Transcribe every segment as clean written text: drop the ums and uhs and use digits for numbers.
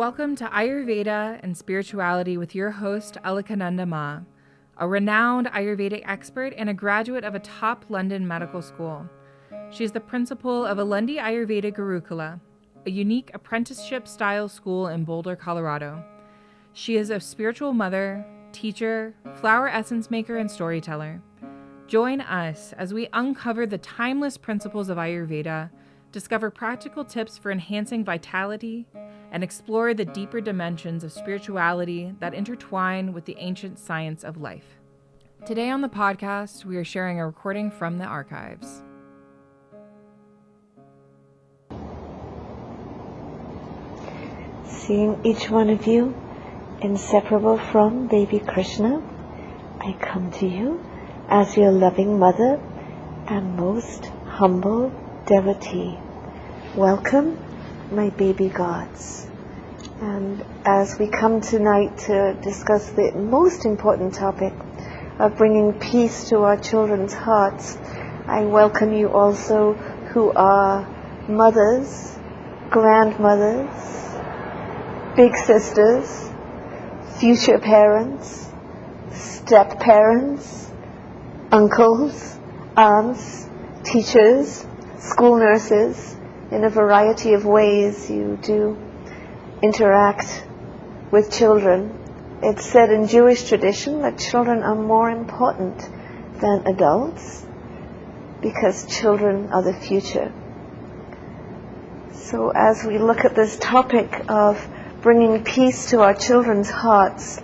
Welcome to Ayurveda and Spirituality with your host, Alakananda Ma, a renowned Ayurvedic expert and a graduate of a top London medical school. She is the principal of Alundi Ayurveda Gurukula, a unique apprenticeship-style school in Boulder, Colorado. She is a spiritual mother, teacher, flower essence maker, and storyteller. Join us as we uncover the timeless principles of Ayurveda, discover practical tips for enhancing vitality, and explore the deeper dimensions of spirituality that intertwine with the ancient science of life. Today on the podcast, we are sharing a recording from the archives. Seeing each one of you inseparable from baby Krishna, I come to you as your loving mother and most humble devotee. Welcome, my baby gods. And as we come tonight to discuss the most important topic of bringing peace to our children's hearts, I welcome you also who are mothers, grandmothers, big sisters, future parents, step-parents, uncles, aunts, teachers, school nurses. In a variety of ways you do interact with children. It's said in Jewish tradition that children are more important than adults because children are the future. So as we look at this topic of bringing peace to our children's hearts,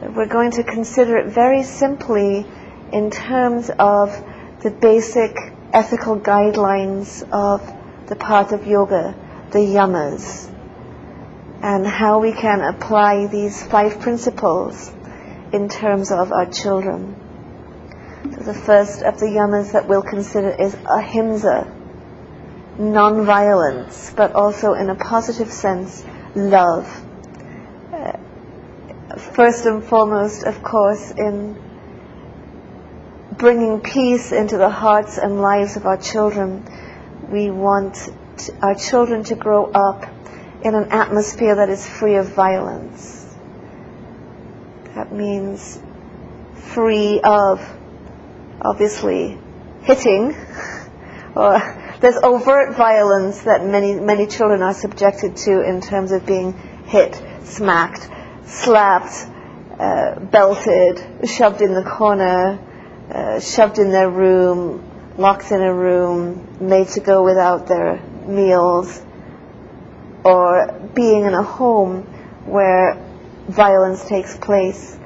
we're going to consider it very simply in terms of the basic ethical guidelines of the part of yoga, the yamas, and how we can apply these 5 principles in terms of our children. So the first of the yamas that we'll consider is ahimsa, non-violence, but also in a positive sense, love. First and foremost, of course, in bringing peace into the hearts and lives of our children, we want our children to grow up in an atmosphere that is free of violence. That means free of, obviously, hitting, or there's overt violence that many children are subjected to in terms of being hit, smacked, slapped, belted, shoved in the corner, shoved in their room, locked in a room, made to go without their meals, or being in a home where violence takes place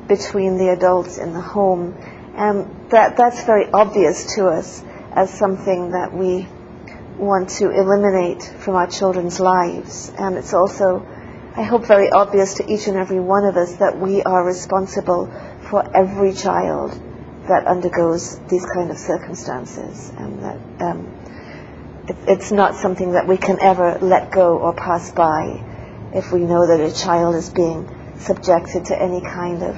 between the adults in the home. And that's very obvious to us as something that we want to eliminate from our children's lives. And it's also, I hope, very obvious to each and every one of us that we are responsible for every child that undergoes these kind of circumstances, and that it's not something that we can ever let go or pass by if we know that a child is being subjected to any kind of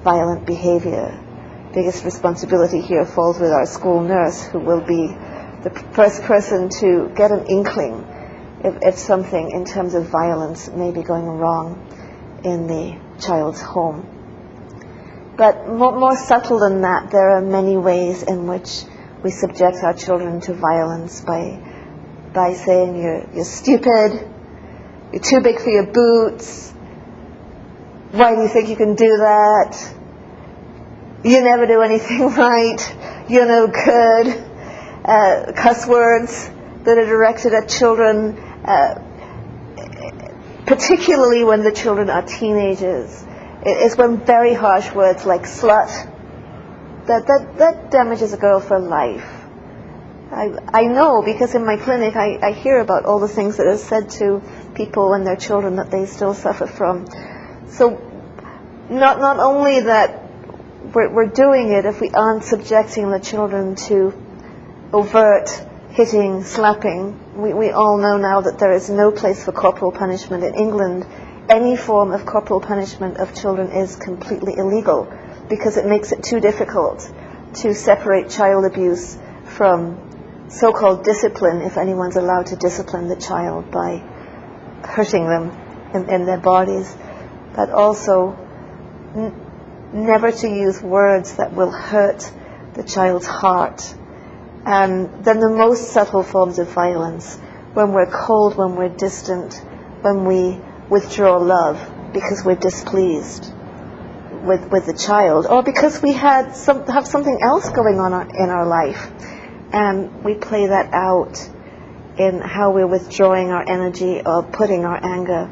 violent behavior. Biggest responsibility here falls with our school nurse, who will be the first person to get an inkling if something in terms of violence may be going wrong in the child's home. But more subtle than that, there are many ways in which we subject our children to violence by saying you're stupid, you're too big for your boots, why do you think you can do that, you never do anything right, you're no good, cuss words that are directed at children, particularly when the children are teenagers. It's when very harsh words like slut, that damages a girl for life. I know, because in my clinic I hear about all the things that are said to people and their children that they still suffer from. So not only that we're doing it if we aren't subjecting the children to overt hitting, slapping. We all know now that there is no place for corporal punishment. In England, any form of corporal punishment of children is completely illegal because it makes it too difficult to separate child abuse from so-called discipline, if anyone's allowed to discipline the child by hurting them in their bodies, but also never to use words that will hurt the child's heart. And then the most subtle forms of violence, when we're cold, when we're distant, when we withdraw love because we're displeased with the child, or because we have something else going on in our life, and we play that out in how we're withdrawing our energy or putting our anger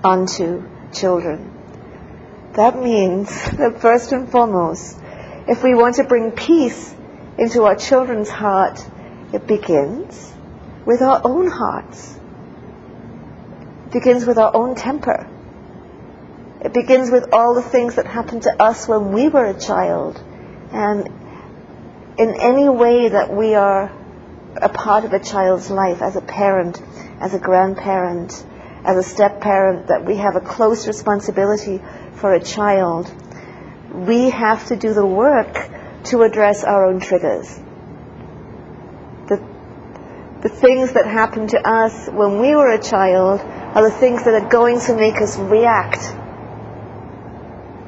onto children. That means that first and foremost, if we want to bring peace into our children's heart, it begins with our own hearts. It begins with our own temper. It begins with all the things that happened to us when we were a child. And in any way that we are a part of a child's life, as a parent, as a grandparent, as a step-parent, that we have a close responsibility for a child, we have to do the work to address our own triggers. The things that happened to us when we were a child are the things that are going to make us react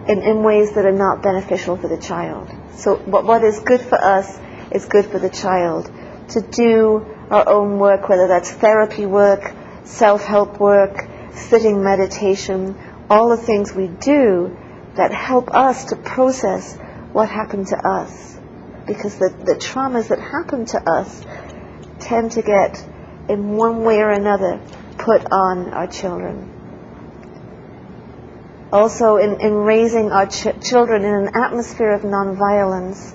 in ways that are not beneficial for the child. So what is good for us is good for the child. To do our own work, whether that's therapy work, self-help work, sitting meditation, all the things we do that help us to process what happened to us. Because the traumas that happen to us tend to get, in one way or another, put on our children. Also, in raising our children in an atmosphere of nonviolence,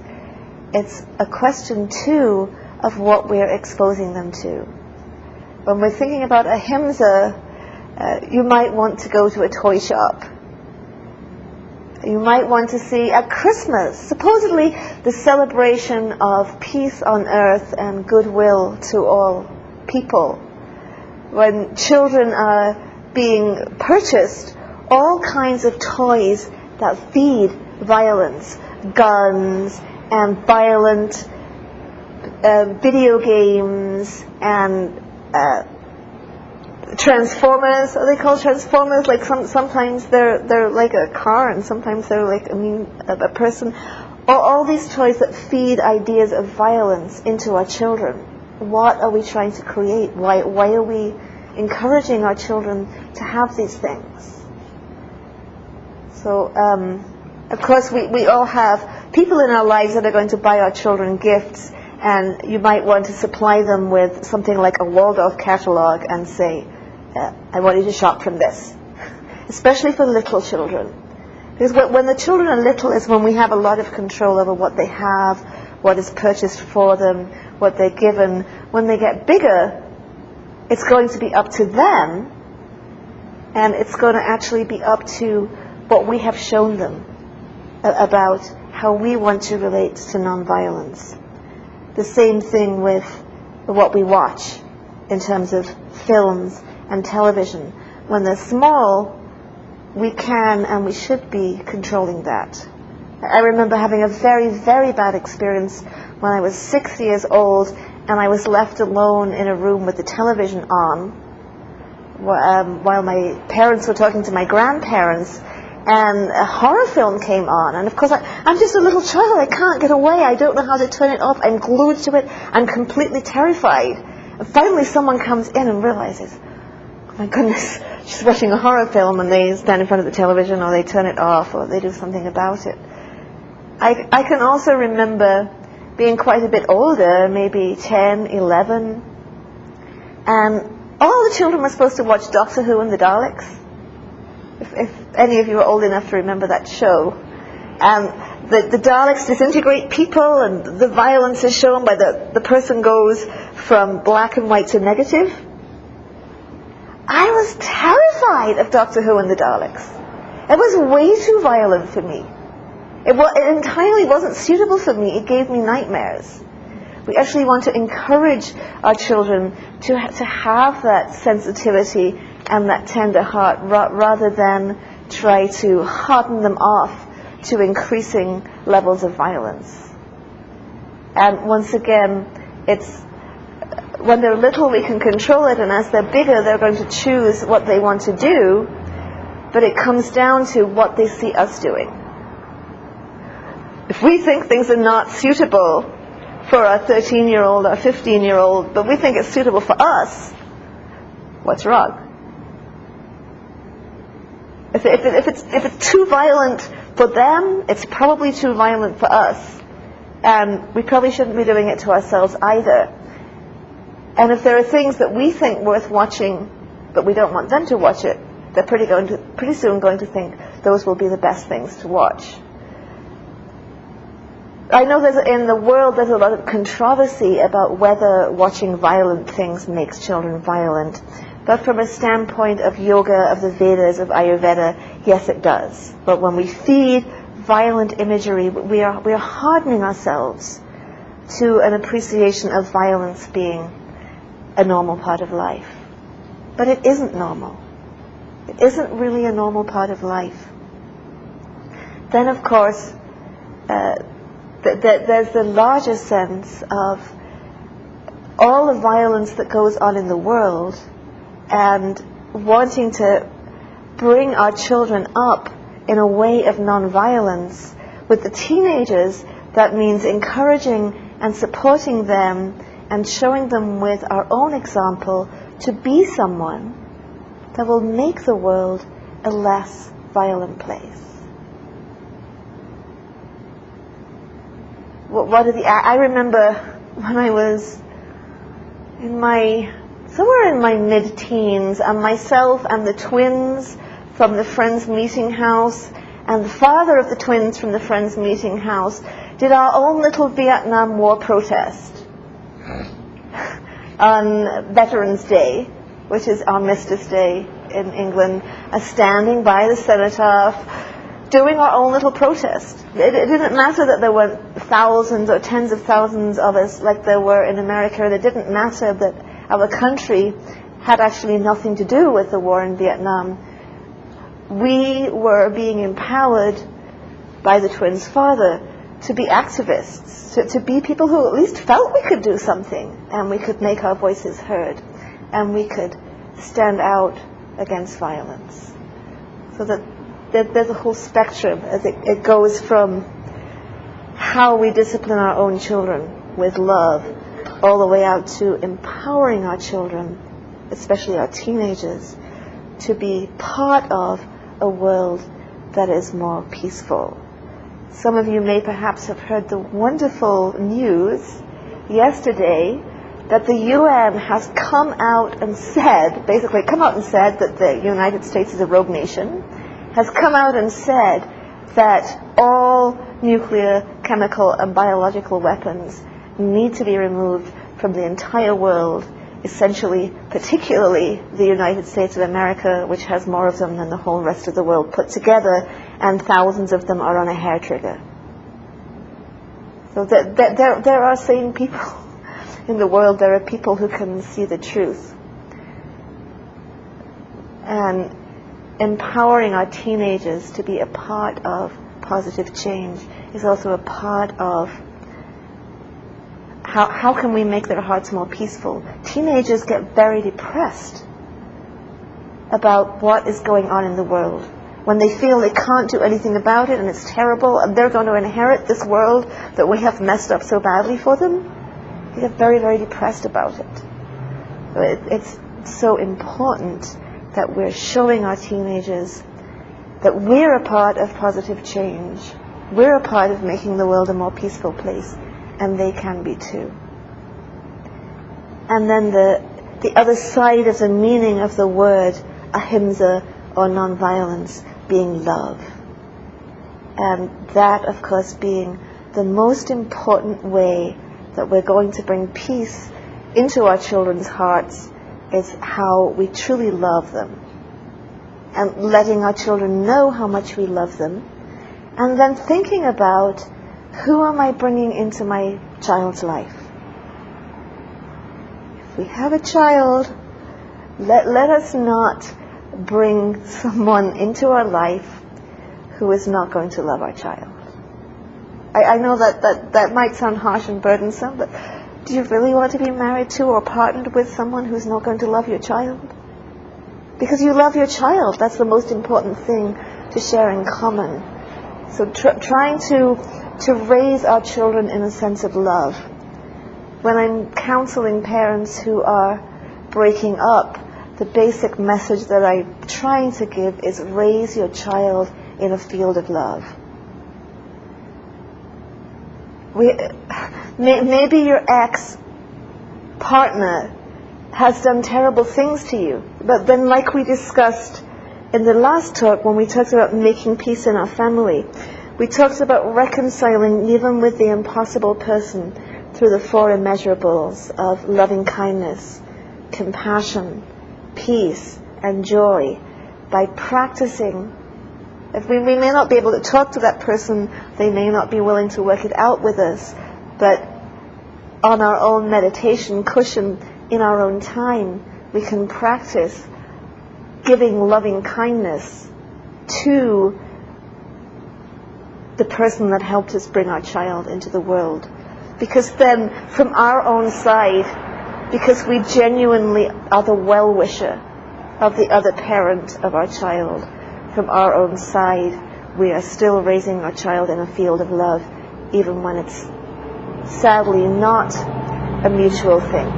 it's a question, too, of what we're exposing them to. When we're thinking about ahimsa, you might want to go to a toy shop. You might want to see at Christmas, supposedly the celebration of peace on earth and goodwill to all people. When children are being purchased all kinds of toys that feed violence, guns and violent video games and Transformers. Are they called Transformers? Like sometimes they're like a car, and sometimes they're like a person. All these toys that feed ideas of violence into our children. What are we trying to create? Why are we encouraging our children to have these things? So, of course, we all have people in our lives that are going to buy our children gifts, and you might want to supply them with something like a Waldorf catalog and say, I want you to shop from this. Especially for little children. Because when the children are little is when we have a lot of control over what they have, what is purchased for them, what they're given. When they get bigger, it's going to be up to them, and it's going to actually be up to what we have shown them about how we want to relate to nonviolence. The same thing with what we watch in terms of films and television. When they're small, we can and we should be controlling that. I remember having a very, very bad experience when I was 6 years old and I was left alone in a room with the television on while my parents were talking to my grandparents, and a horror film came on. And of course, I'm just a little child. I can't get away. I don't know how to turn it off. I'm glued to it. I'm completely terrified. And finally, someone comes in and realizes, oh my goodness, she's watching a horror film, and they stand in front of the television, or they turn it off, or they do something about it. I can also remember being quite a bit older, maybe 10, 11, and all the children were supposed to watch Doctor Who and the Daleks. If any of you are old enough to remember that show. The Daleks disintegrate people, and the violence is shown by the person goes from black and white to negative. I was terrified of Doctor Who and the Daleks. It was way too violent for me. It entirely wasn't suitable for me. It gave me nightmares. We actually want to encourage our children to have that sensitivity and that tender heart, rather than try to harden them off to increasing levels of violence. And once again, it's when they're little we can control it, and as they're bigger they're going to choose what they want to do, but it comes down to what they see us doing. If we think things are not suitable for a 13-year-old or a 15-year-old, but we think it's suitable for us, what's wrong? If it's too violent for them, it's probably too violent for us. And we probably shouldn't be doing it to ourselves either. And if there are things that we think worth watching, but we don't want them to watch it, they're pretty soon going to think those will be the best things to watch. I know in the world there's a lot of controversy about whether watching violent things makes children violent. But from a standpoint of yoga, of the Vedas, of Ayurveda, yes, it does. But when we feed violent imagery, we are hardening ourselves to an appreciation of violence being a normal part of life. But it isn't normal. It isn't really a normal part of life. Then, of course, there's the larger sense of all the violence that goes on in the world, and wanting to bring our children up in a way of nonviolence. With the teenagers, that means encouraging and supporting them and showing them with our own example to be someone that will make the world a less violent place. I remember when I was somewhere in my mid-teens, and myself and the twins from the Friends Meeting House and the father of the twins from the Friends Meeting House did our own little Vietnam War protest on Veterans Day, which is Armistice Day in England, standing by the cenotaph, doing our own little protest. It didn't matter that there were thousands or tens of thousands of us like there were in America. It didn't matter that our country had actually nothing to do with the war in Vietnam. We were being empowered by the twins' father to be activists, to be people who at least felt we could do something, and we could make our voices heard, and we could stand out against violence. So that there's a whole spectrum as it goes from how we discipline our own children with love all the way out to empowering our children, especially our teenagers, to be part of a world that is more peaceful. Some of you may perhaps have heard the wonderful news yesterday that the UN has come out and said that the United States is a rogue nation, has come out and said that all nuclear, chemical, and biological weapons need to be removed from the entire world, essentially, particularly the United States of America, which has more of them than the whole rest of the world put together, and thousands of them are on a hair trigger. So there are sane people in the world. There are people who can see the truth. And empowering our teenagers to be a part of positive change is also a part of how can we make their hearts more peaceful. Teenagers get very depressed about what is going on in the world. When they feel they can't do anything about it and it's terrible and they're going to inherit this world that we have messed up so badly for them, they get very, very depressed about it. It's so important that we're showing our teenagers that we're a part of positive change. We're a part of making the world a more peaceful place, and they can be too. And then the other side of the meaning of the word ahimsa, or nonviolence, being love. And that, of course, being the most important way that we're going to bring peace into our children's hearts is how we truly love them, and letting our children know how much we love them, and then thinking about, who am I bringing into my child's life? If we have a child, let us not bring someone into our life who is not going to love our child. I know that might sound harsh and burdensome, but do you really want to be married to or partnered with someone who's not going to love your child? Because you love your child. That's the most important thing to share in common. So trying to raise our children in a sense of love. When I'm counseling parents who are breaking up, the basic message that I'm trying to give is raise your child in a field of love. Maybe your ex-partner has done terrible things to you, but then, like we discussed in the last talk when we talked about making peace in our family, we talked about reconciling even with the impossible person through the four immeasurables of loving kindness, compassion, peace, and joy by practicing. If we may not be able to talk to that person, they may not be willing to work it out with us, but on our own meditation cushion, in our own time, we can practice giving loving kindness to the person that helped us bring our child into the world. Because then, from our own side, because we genuinely are the well-wisher of the other parent of our child, from our own side, we are still raising our child in a field of love, even when it's sadly not a mutual thing.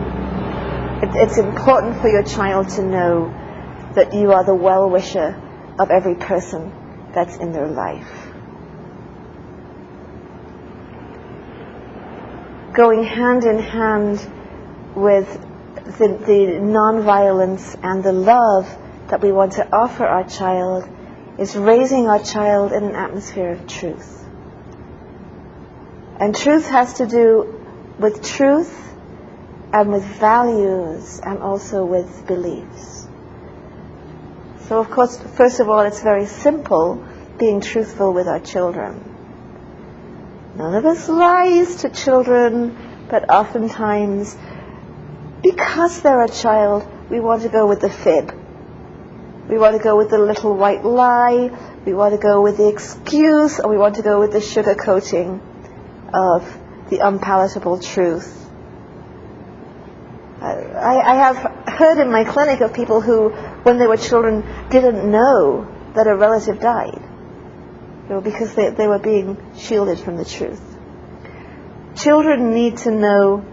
It's important for your child to know that you are the well-wisher of every person that's in their life. Going hand in hand with the non-violence and the love that we want to offer our child is raising our child in an atmosphere of truth. And truth has to do with truth and with values and also with beliefs. So of course, first of all, it's very simple being truthful with our children. None of us lies to children, but oftentimes, because they're a child, we want to go with the fib. We want to go with the little white lie, we want to go with the excuse, or we want to go with the sugar coating of the unpalatable truth. I have heard in my clinic of people who, when they were children, didn't know that a relative died, because they were being shielded from the truth. Children need to know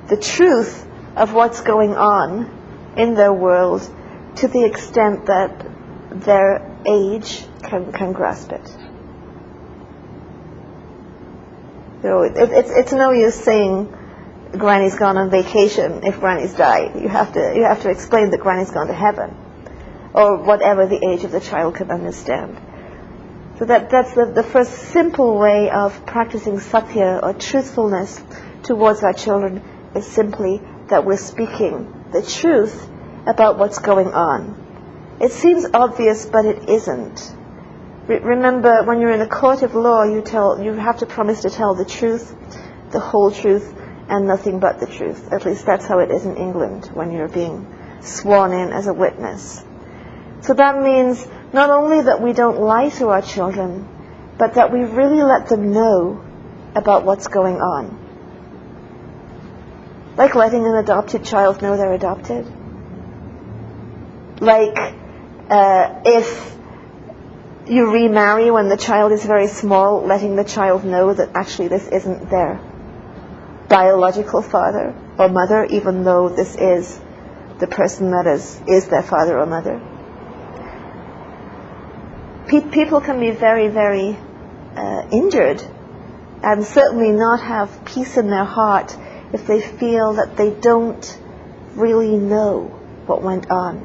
the truth of what's going on in their world to the extent that their age can grasp it. It's no use saying Granny's gone on vacation if Granny's died. You have to explain that Granny's gone to heaven, or whatever the age of the child can understand. So that's the first simple way of practicing satya, or truthfulness, towards our children, is simply that we're speaking the truth about what's going on. It seems obvious, but it isn't. Remember, when you're in a court of law, you have to promise to tell the truth, the whole truth, and nothing but the truth. At least that's how it is in England when you're being sworn in as a witness. So that means not only that we don't lie to our children, but that we really let them know about what's going on. Like letting an adopted child know they're adopted. Like if you remarry when the child is very small, letting the child know that actually this isn't their biological father or mother, even though this is the person that is their father or mother. People can be very, very injured, and certainly not have peace in their heart if they feel that they don't really know what went on.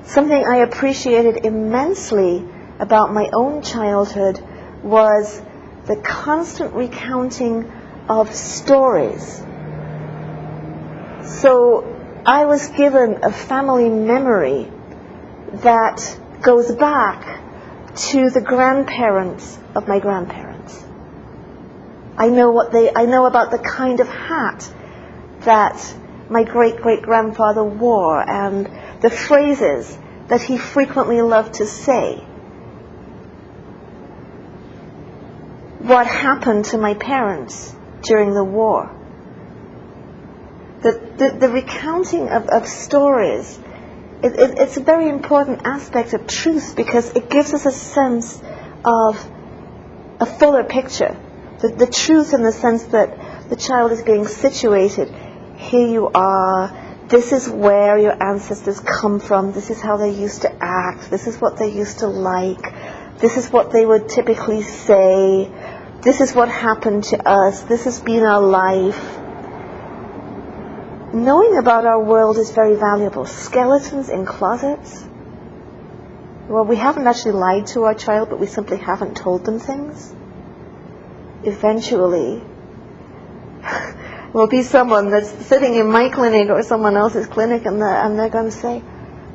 Something I appreciated immensely about my own childhood was the constant recounting of stories. So I was given a family memory that goes back to the grandparents of my grandparents. I know about the kind of hat that my great-great-grandfather wore, and the phrases that he frequently loved to say. What happened to my parents during the war. The recounting of stories It's a very important aspect of truth because it gives us a sense of a fuller picture. The truth in the sense that the child is being situated. Here you are. This is where your ancestors come from. This is how they used to act. This is what they used to like. This is what they would typically say. This is what happened to us. This has been our life. Knowing about our world is very valuable. Skeletons in closets. Well, we haven't actually lied to our child, but we simply haven't told them things. Eventually, will be someone that's sitting in my clinic or someone else's clinic, and they're going to say,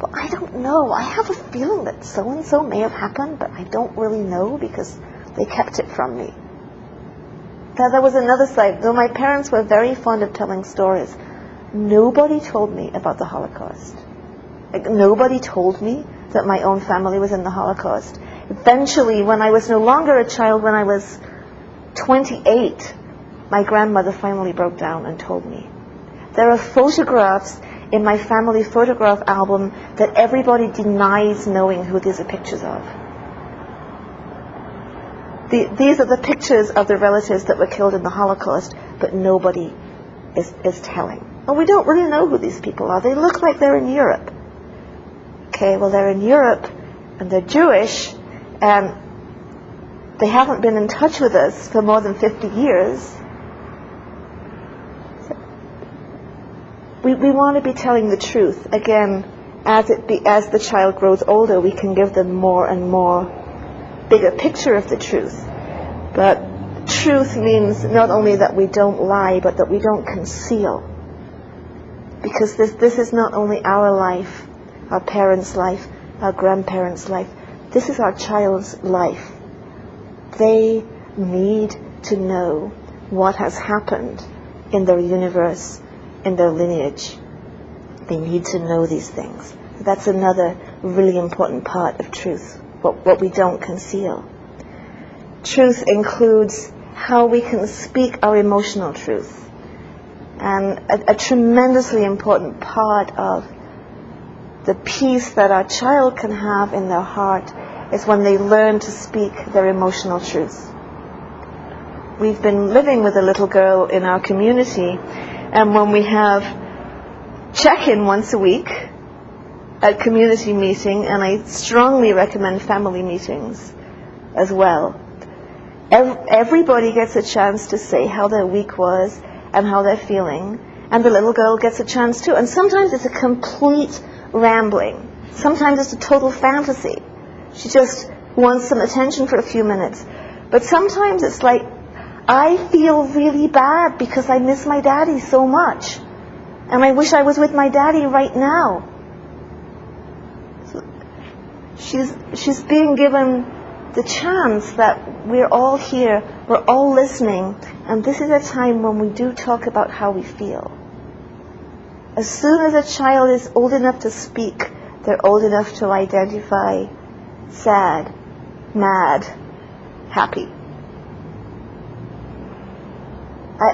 well, I don't know. I have a feeling that so-and-so may have happened, but I don't really know because they kept it from me. Now, there was another side. Though my parents were very fond of telling stories, nobody told me about the Holocaust. Like, nobody told me that my own family was in the Holocaust. Eventually, when I was no longer a child, when I was 28, my grandmother finally broke down and told me. There are photographs in my family photograph album that everybody denies knowing who these are pictures of. These are the pictures of the relatives that were killed in the Holocaust, but nobody is telling. And we don't really know who these people are. They look like they're in Europe. Okay, well, they're in Europe, and they're Jewish, and they haven't been in touch with us for more than 50 years. We want to be telling the truth. Again, as the child grows older, we can give them more and more bigger picture of the truth. But truth means not only that we don't lie, but that we don't conceal. Because this is not only our life, our parents' life, our grandparents' life. This is our child's life. They need to know what has happened in their universe, in their lineage. They need to know these things. That's another really important part of truth, what we don't conceal. Truth includes how we can speak our emotional truth. And a tremendously important part of the peace that our child can have in their heart is when they learn to speak their emotional truth. We've been living with a little girl in our community, and when we have check-in once a week at community meeting, and I strongly recommend family meetings as well, everybody gets a chance to say how their week was and how they're feeling, and the little girl gets a chance too. And sometimes it's a complete rambling. Sometimes it's a total fantasy. She just wants some attention for a few minutes. But sometimes it's like, I feel really bad because I miss my daddy so much, and I wish I was with my daddy right now. So she's being given the chance that we're all here, we're all listening, and this is a time when we do talk about how we feel. As soon as a child is old enough to speak, they're old enough to identify sad, mad, happy.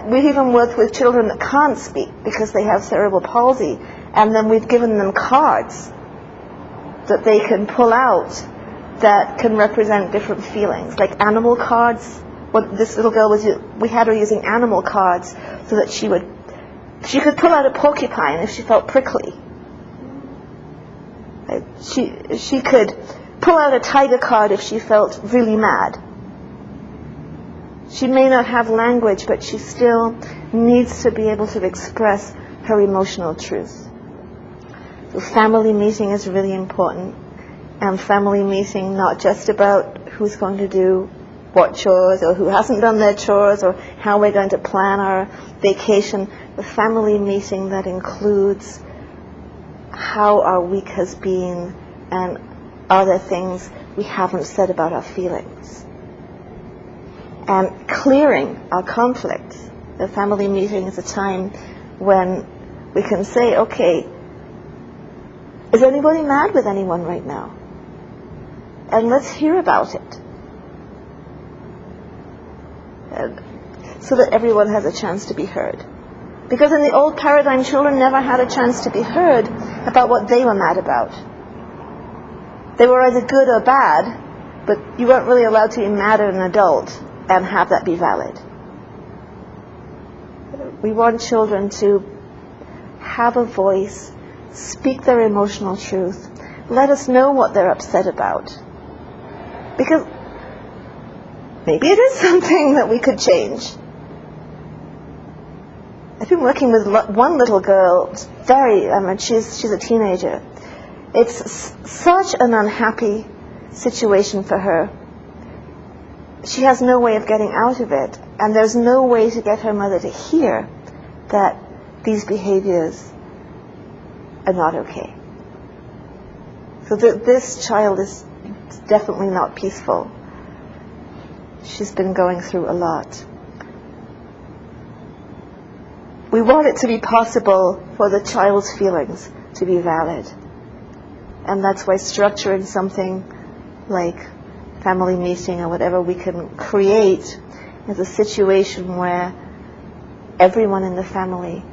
We've even worked with children that can't speak because they have cerebral palsy, and then we've given them cards that they can pull out that can represent different feelings, like animal cards. What this little girl we had her using animal cards so that she could pull out a porcupine if she felt prickly. She could pull out a tiger card if she felt really mad. She may not have language, but she still needs to be able to express her emotional truth. So family meeting is really important. And family meeting not just about who's going to do what chores or who hasn't done their chores or how we're going to plan our vacation. The family meeting that includes how our week has been and other things we haven't said about our feelings. And clearing our conflict. The family meeting is a time when we can say, okay, is anybody mad with anyone right now? And let's hear about it. So that everyone has a chance to be heard. Because in the old paradigm, children never had a chance to be heard about what they were mad about. They were either good or bad, but you weren't really allowed to be mad at an adult and have that be valid. We want children to have a voice, speak their emotional truth, let us know what they're upset about. Because maybe it is something that we could change. I've been working with one little girl, she's a teenager. It's such an unhappy situation for her. She has no way of getting out of it, and there's no way to get her mother to hear that these behaviors are not okay. So this child is definitely not peaceful. She's been going through a lot. We want it to be possible for the child's feelings to be valid. And that's why structuring something like family meeting or whatever we can create is a situation where everyone in the family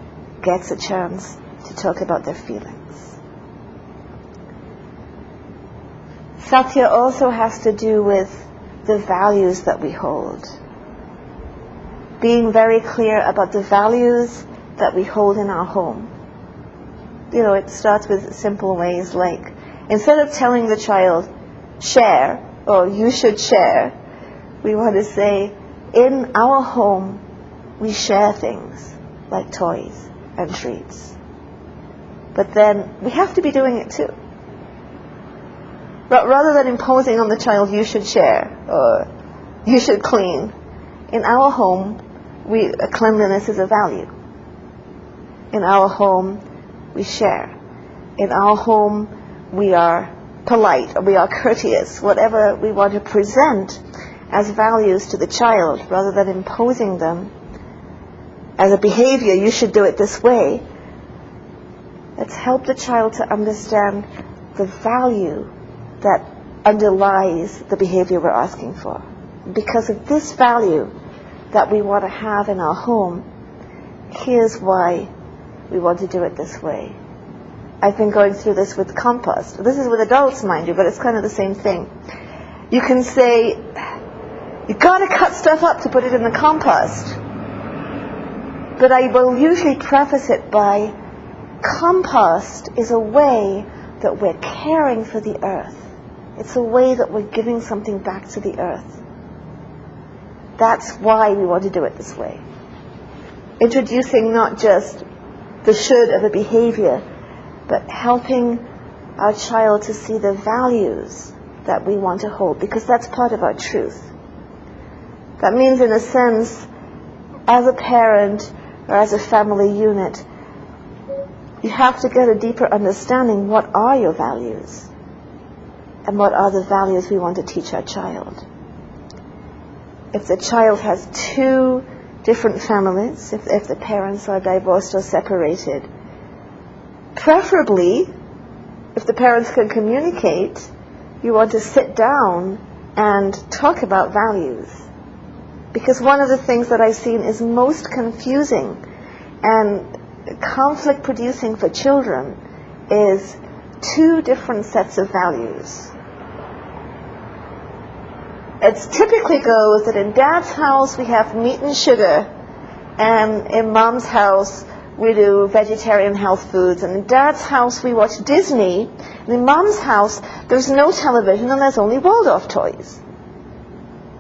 gets a chance to talk about their feelings. Satya also has to do with the values that we hold. Being very clear about the values that we hold in our home. You know, it starts with simple ways like, instead of telling the child, share, or you should share, we want to say, in our home, we share things like toys and treats. But then we have to be doing it too. Rather than imposing on the child, you should share, or you should clean, in our home, cleanliness is a value. In our home, we share. In our home, we are polite, or we are courteous, whatever we want to present as values to the child, rather than imposing them as a behavior, you should do it this way. Let's help the child to understand the value that underlies the behavior we're asking for. Because of this value that we want to have in our home, here's why we want to do it this way. I've been going through this with compost. This is with adults, mind you, but it's kind of the same thing. You can say, you've got to cut stuff up to put it in the compost. But I will usually preface it by, compost is a way that we're caring for the earth. It's a way that we're giving something back to the earth. That's why we want to do it this way. Introducing not just the should of a behavior, but helping our child to see the values that we want to hold, because that's part of our truth. That means, in a sense, as a parent or as a family unit, you have to get a deeper understanding, what are your values? And what are the values we want to teach our child? If the child has two different families, if the parents are divorced or separated, preferably, if the parents can communicate, you want to sit down and talk about values. Because one of the things that I've seen is most confusing and conflict producing for children is two different sets of values. It typically goes that in Dad's house we have meat and sugar, and in Mom's house we do vegetarian health foods, and in Dad's house we watch Disney, and in Mom's house there's no television and there's only Waldorf toys.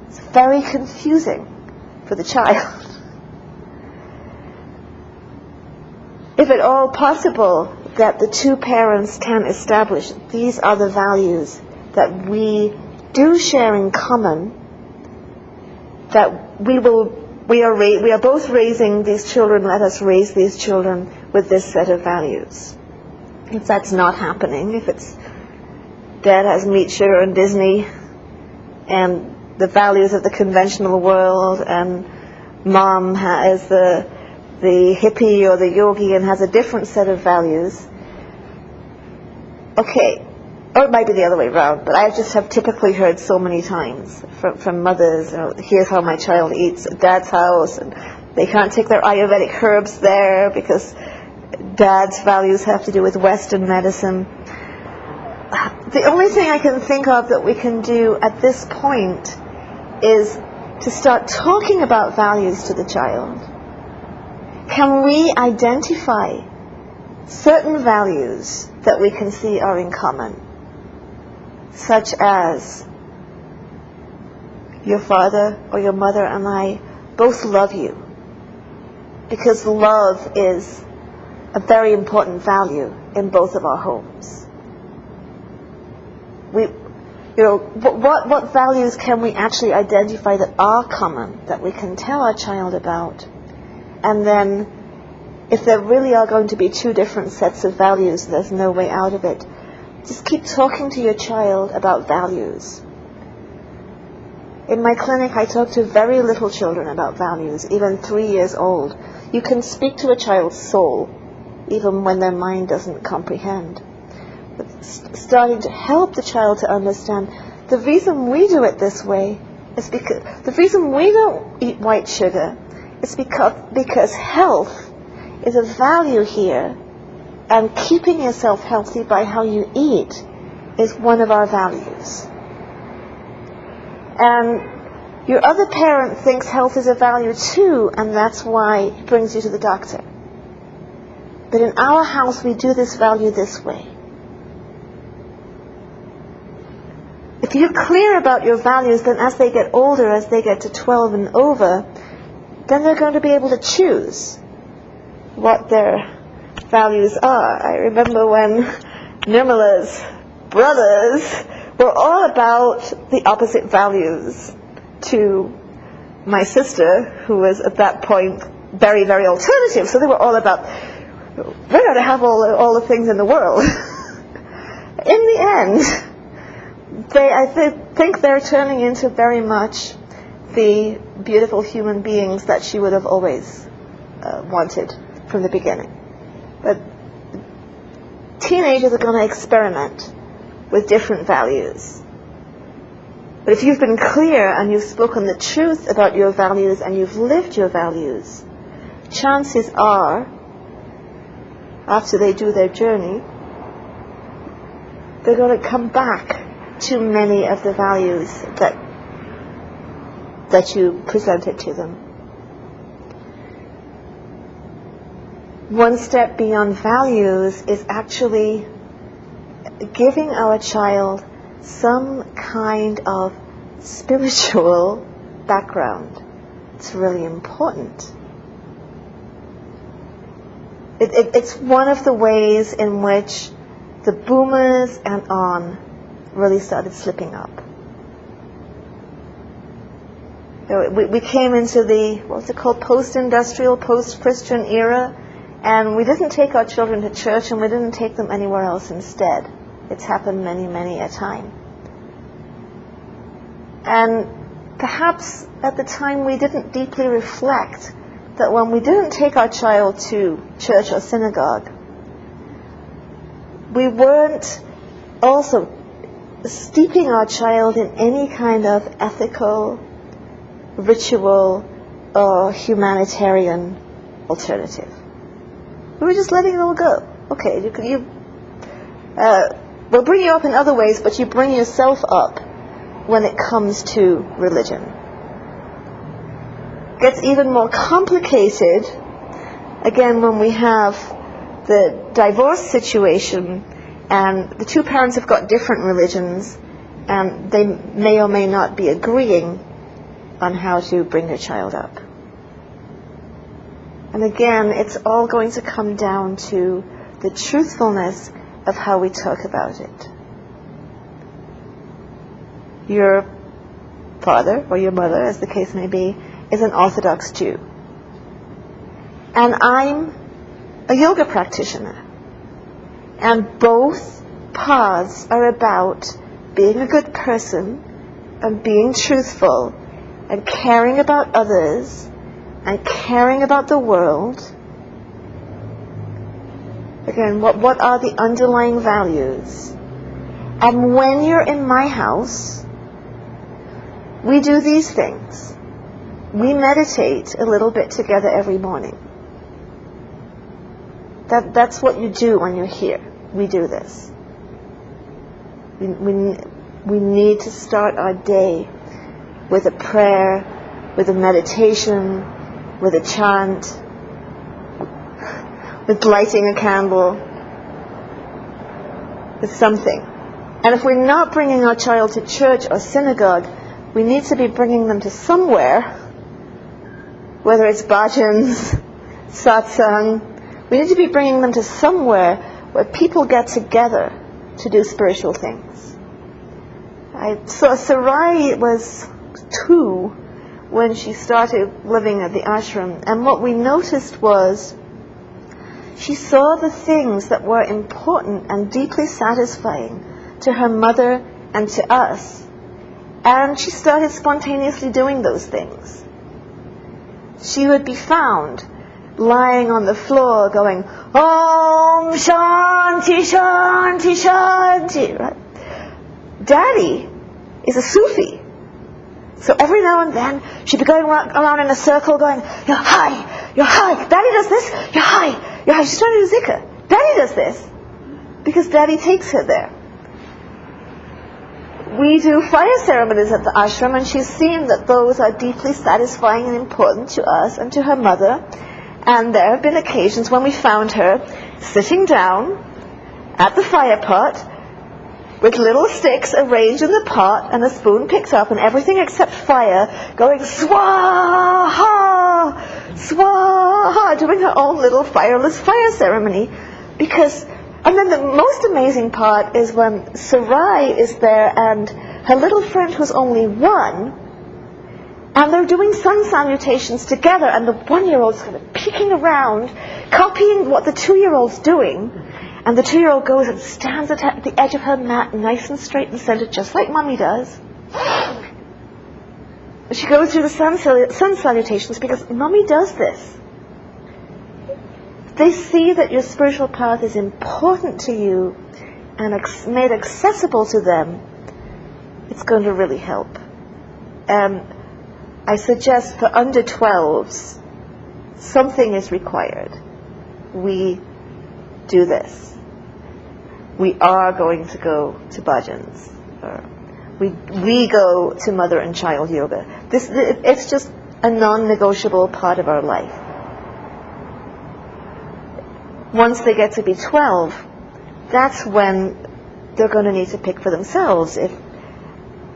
It's very confusing for the child. If at all possible, that the two parents can establish these are the values that we do share in common, that we are both raising these children, let us raise these children with this set of values. If that's not happening, if it's Dad has meat, sugar, and Disney, and the values of the conventional world, and Mom has the hippie or the yogi and has a different set of values, okay. Or it might be the other way around, but I just have typically heard so many times from mothers, here's how my child eats at Dad's house, and They can't take their Ayurvedic herbs there because Dad's values have to do with Western medicine. The only thing I can think of that we can do at this point is to start talking about values to the child. Can we identify certain values that we can see are in common, such as your father or your mother and I both love you, because love is a very important value in both of our homes. What values can we actually identify that are common, that we can tell our child about? And then, if there really are going to be two different sets of values, there's no way out of it. Just keep talking to your child about values. In my clinic, I talk to very little children about values, even 3 years old. You can speak to a child's soul, even when their mind doesn't comprehend. But starting to help the child to understand the reason we do it this way is because the reason we don't eat white sugar is because health is a value here, and keeping yourself healthy by how you eat is one of our values. And your other parent thinks health is a value too, and that's why it brings you to the doctor. But in our house, we do this value this way. If you're clear about your values, then as they get older, as they get to 12 and over, then they're going to be able to choose what their values are. I remember when Nirmala's brothers were all about the opposite values to my sister, who was at that point very, very alternative. So they were all about, we're going to have all the things in the world. In the end, I think they're turning into very much the beautiful human beings that she would have always wanted from the beginning. But teenagers are going to experiment with different values. But if you've been clear and you've spoken the truth about your values and you've lived your values, chances are, after they do their journey, they're going to come back to many of the values that you presented to them. One step beyond values is actually giving our child some kind of spiritual background. It's really important. It's one of the ways in which the boomers and on really started slipping up. We came into the, what's it called, post-industrial, post-Christian era, and we didn't take our children to church, and we didn't take them anywhere else instead. It's happened many, many a time. And perhaps at the time we didn't deeply reflect that when we didn't take our child to church or synagogue, we weren't also steeping our child in any kind of ethical, ritual, or humanitarian alternative. We were just letting it all go. Okay, we'll bring you up in other ways, but you bring yourself up when it comes to religion. It gets even more complicated, again, when we have the divorce situation and the two parents have got different religions and they may or may not be agreeing on how to bring their child up. And again, it's all going to come down to the truthfulness of how we talk about it. Your father, or your mother, as the case may be, is an Orthodox Jew. And I'm a yoga practitioner. And both paths are about being a good person and being truthful and caring about others and caring about the world. Again, what are the underlying values? And when you're in my house, we do these things. we meditate a little bit together every morning. That's what you do when you're here. We do this. We need to start our day with a prayer, with a meditation, with a chant, with lighting a candle, with something. And if we're not bringing our child to church or synagogue, we need to be bringing them to somewhere, whether it's bhajans, satsang. We need to be bringing them to somewhere where people get together to do spiritual things. So Sarai was 2 when she started living at the ashram, and what we noticed was she saw the things that were important and deeply satisfying to her mother and to us, and she started spontaneously doing those things. She would be found lying on the floor going, Om Shanti Shanti Shanti. Right? Daddy is a Sufi. So every now and then she'd be going around in a circle going, you're high, you're high. Daddy does this, you're high, you're high. She's trying to do zikr. Daddy does this. Because Daddy takes her there. We do fire ceremonies at the ashram, and she's seen that those are deeply satisfying and important to us and to her mother. And there have been occasions when we found her sitting down at the fire pot with little sticks arranged in the pot and a spoon picked up and everything except fire, going swaha, swaha, doing her own little fireless fire ceremony. And then the most amazing part is when Sarai is there and her little friend who's only 1, and they're doing sun salutations together, and the 1-year-old's kind of peeking around, copying what the 2-year-old's doing, and the 2-year-old goes and stands at the edge of her mat, nice and straight and centered, just like Mommy does. She goes through the sun salutations because Mommy does this. They see that your spiritual path is important to you and made accessible to them. It's going to really help. I suggest for under 12s, something is required. We do this. We are going to go to bhajans. We go to mother and child yoga. It's just a non-negotiable part of our life. Once they get to be 12, that's when they're going to need to pick for themselves. If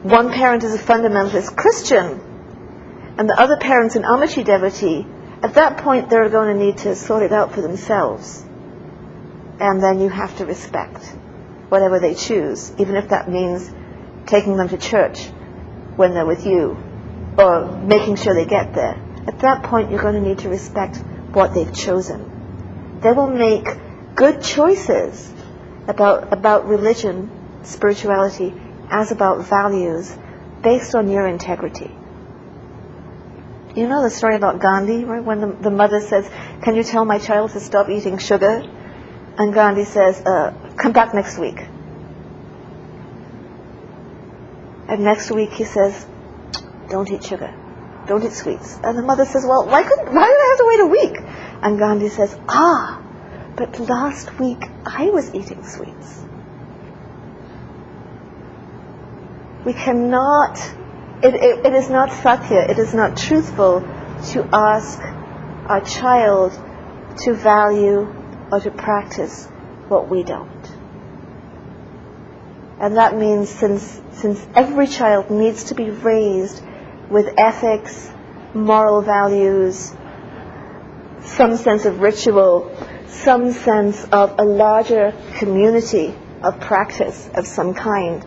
one parent is a fundamentalist Christian and the other parent's an Amachi devotee, at that point they're going to need to sort it out for themselves. And then you have to respect whatever they choose, even if that means taking them to church when they're with you, or making sure they get there. At that point you're going to need to respect what they've chosen. They will make good choices about religion, spirituality, as about values, based on your integrity. You know the story about Gandhi, right? When the mother says, can you tell my child to stop eating sugar? And Gandhi says, come back next week. And next week he says, don't eat sugar, don't eat sweets. And the mother says, well, why did I have to wait a week? And Gandhi says, but last week I was eating sweets. We cannot, it is not satya, it is not truthful to ask our child to value or to practice what we don't. And that means since every child needs to be raised with ethics, moral values, some sense of ritual, some sense of a larger community of practice of some kind,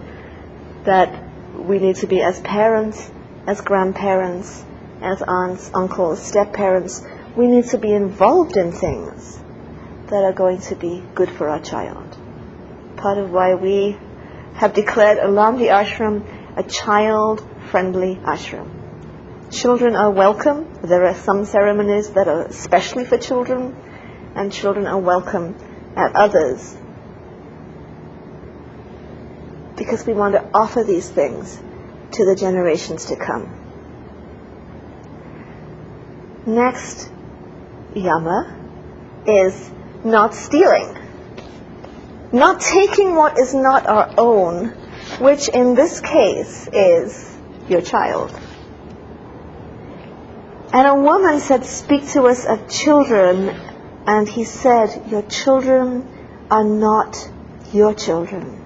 that we need to be, as parents, as grandparents, as aunts, uncles, step-parents, we need to be involved in things that are going to be good for our child. Part of why we have declared Alamdi Ashram a child-friendly ashram. Children are welcome. There are some ceremonies that are especially for children, and children are welcome at others, because we want to offer these things to the generations to come. next yama is not stealing. Not taking what is not our own, which in this case is your child. And a woman said, "Speak to us of children." And he said, "Your children are not your children.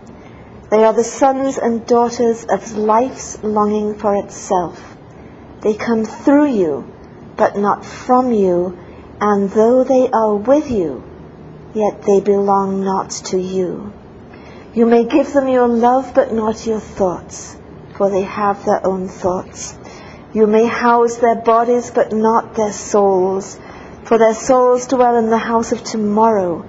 They are the sons and daughters of life's longing for itself. They come through you, but not from you, and though they are with you, yet they belong not to you. You may give them your love, but not your thoughts, for they have their own thoughts. You may house their bodies, but not their souls, for their souls dwell in the house of tomorrow,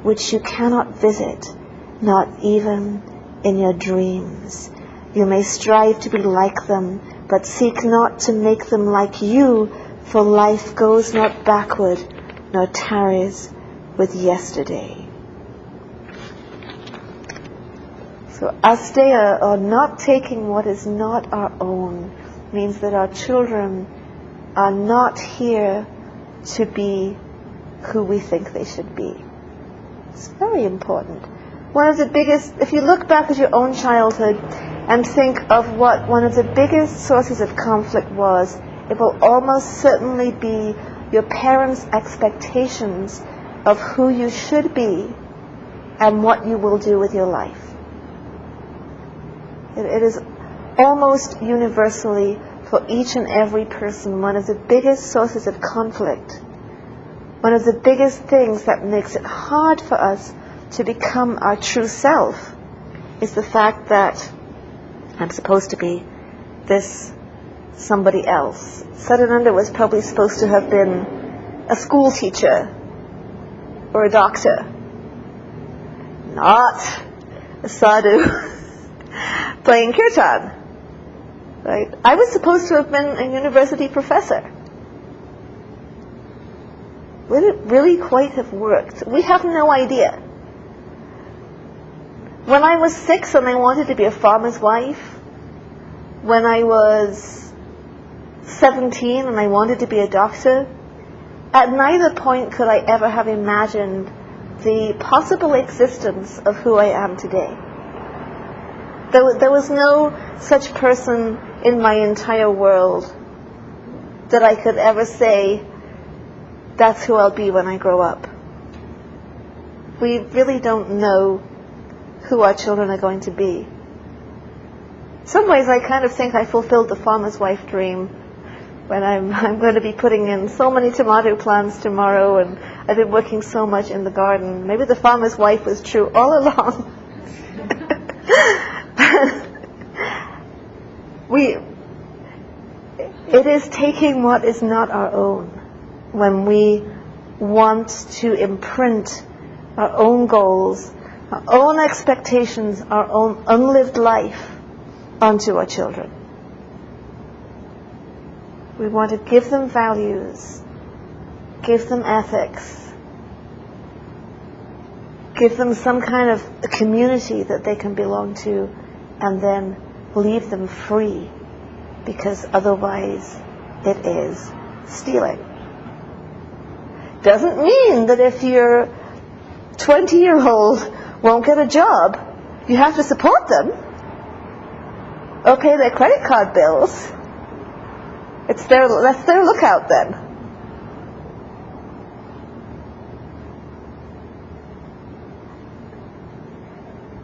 which you cannot visit, not even in your dreams. You may strive to be like them, but seek not to make them like you, for life goes not backward, nor tarries with yesterday." So asteya, or not taking what is not our own, means that our children are not here to be who we think they should be. It's very important. One of the biggest, if you look back at your own childhood and think of what one of the biggest sources of conflict was, it will almost certainly be your parents' expectations of who you should be and what you will do with your life. It is almost universally for each and every person one of the biggest sources of conflict. One of the biggest things that makes it hard for us to become our true self is the fact that I'm supposed to be this somebody else. Sadananda was probably supposed to have been a school teacher or a doctor, not a sadhu playing kirtan. Right? I was supposed to have been a university professor. Would it really quite have worked? We have no idea. When I was 6 and I wanted to be a farmer's wife, when I was 17 and I wanted to be a doctor, at neither point could I ever have imagined the possible existence of who I am today. There was no such person in my entire world that I could ever say, that's who I'll be when I grow up. We really don't know who our children are going to be. In some ways I kind of think I fulfilled the farmer's wife dream when I'm going to be putting in so many tomato plants tomorrow, and I've been working so much in the garden. Maybe the farmer's wife was true all along. It is taking what is not our own when we want to imprint our own goals, our own expectations, our own unlived life onto our children. We want to give them values, give them ethics, give them some kind of a community that they can belong to, and then leave them free, because otherwise it is stealing. Doesn't mean that if your 20-year-old won't get a job, you have to support them or pay their credit card bills. That's their lookout then.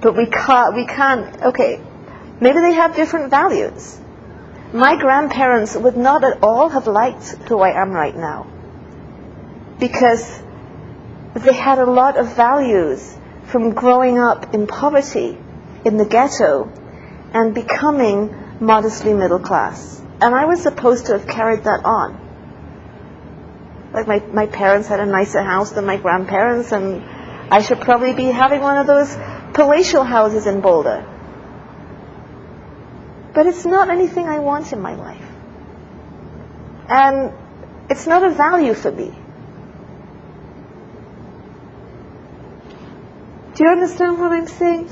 But we can't, okay, maybe they have different values. My grandparents would not at all have liked who I am right now, because they had a lot of values from growing up in poverty in the ghetto and becoming modestly middle class. And I was supposed to have carried that on. Like my parents had a nicer house than my grandparents, and I should probably be having one of those palatial houses in Boulder. But it's not anything I want in my life. And it's not a value for me. Do you understand what I'm saying?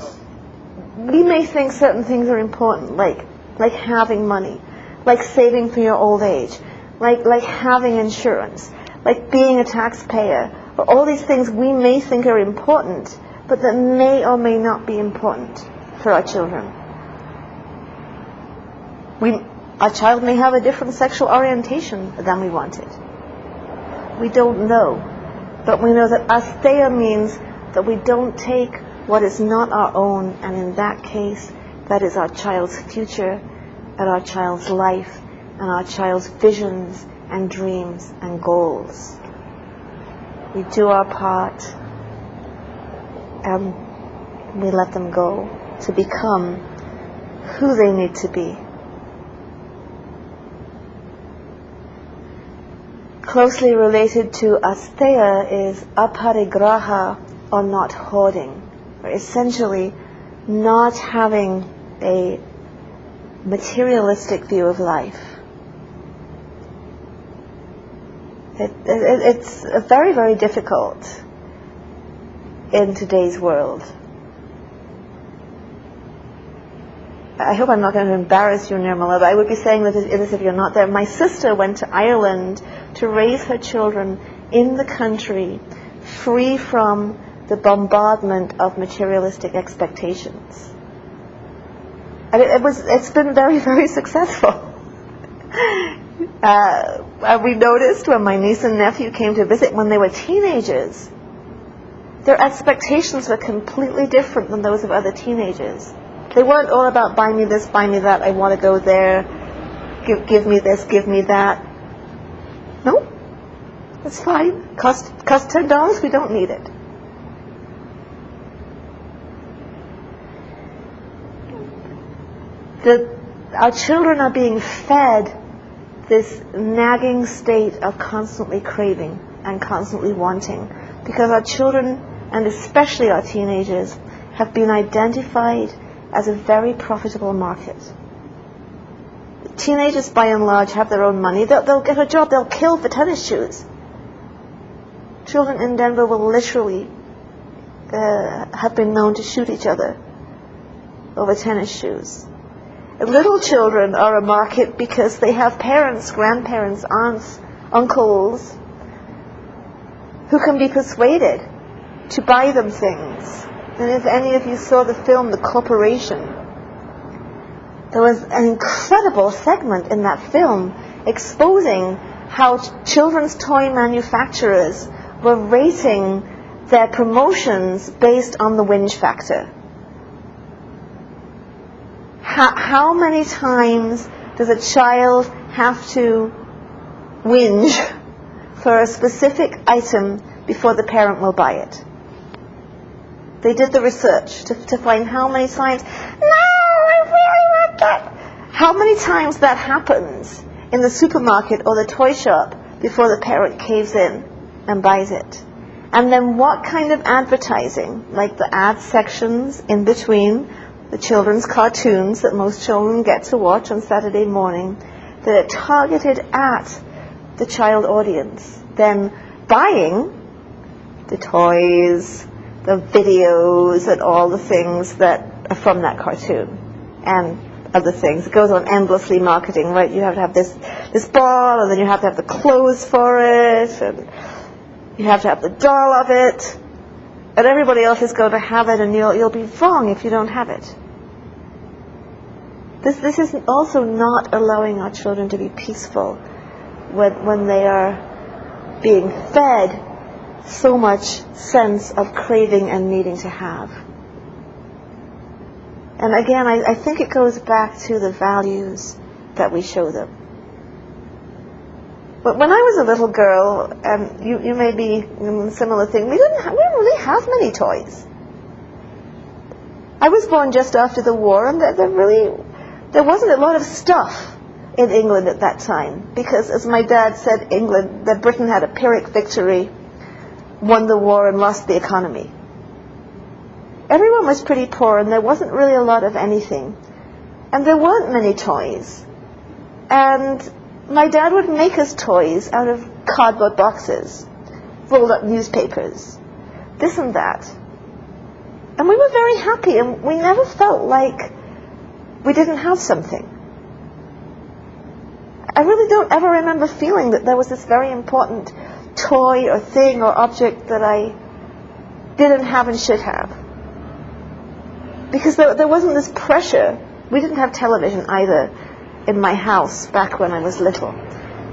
We may think certain things are important, like having money, like saving for your old age, like having insurance, like being a taxpayer, or all these things we may think are important, but that may or may not be important for our children. Our child may have a different sexual orientation than we wanted. We don't know. But we know that asteya means that we don't take what is not our own, and in that case, that is our child's future, and our child's life, and our child's visions and dreams and goals. We do our part, and we let them go to become who they need to be. Closely related to asteya is aparigraha, or not hoarding, or essentially not having a materialistic view of life. It's very, very difficult in today's world. I hope I'm not going to embarrass you, Nirmala, but I would be saying this if you're not there. My sister went to Ireland to raise her children in the country, free from the bombardment of materialistic expectations. And it's been very, very successful. We noticed when my niece and nephew came to visit when they were teenagers, their expectations were completely different than those of other teenagers. They weren't all about buy me this, buy me that, I want to go there, give me this, give me that. No, that's fine. Cost $10, we don't need it. Our children are being fed this nagging state of constantly craving and constantly wanting, because our children, and especially our teenagers, have been identified as a very profitable market. Teenagers, by and large, have their own money. They'll get a job. They'll kill for tennis shoes. Children in Denver will literally have been known to shoot each other over tennis shoes. Little children are a market because they have parents, grandparents, aunts, uncles who can be persuaded to buy them things. And if any of you saw the film The Corporation, there was an incredible segment in that film exposing how children's toy manufacturers were rating their promotions based on the whinge factor. How many times does a child have to whinge for a specific item before the parent will buy it? They did the research to find how many times, no, I really want that. How many times that happens in the supermarket or the toy shop before the parent caves in and buys it. And then what kind of advertising, like the ad sections in between the children's cartoons that most children get to watch on Saturday morning, that are targeted at the child audience, then buying the toys, the videos, and all the things that are from that cartoon, and other things. It goes on endlessly marketing, right? You have to have this ball, and then you have to have the clothes for it, and you have to have the doll of it, and everybody else is going to have it, and you'll be wrong if you don't have it. This is also not allowing our children to be peaceful when they are being fed so much sense of craving and needing to have. And again, I think it goes back to the values that we show them. But when I was a little girl, and you may be in a similar thing, we didn't really have many toys. I was born just after the war, and there wasn't a lot of stuff in England at that time, because, as my dad said, that Britain had a Pyrrhic victory, won the war, and lost the economy. Everyone was pretty poor, and there wasn't really a lot of anything. And there weren't many toys. And my dad would make us toys out of cardboard boxes, rolled up newspapers, this and that. And we were very happy, and we never felt like we didn't have something. I really don't ever remember feeling that there was this very important toy or thing or object that I didn't have and should have. Because there wasn't this pressure. We didn't have television either in my house back when I was little.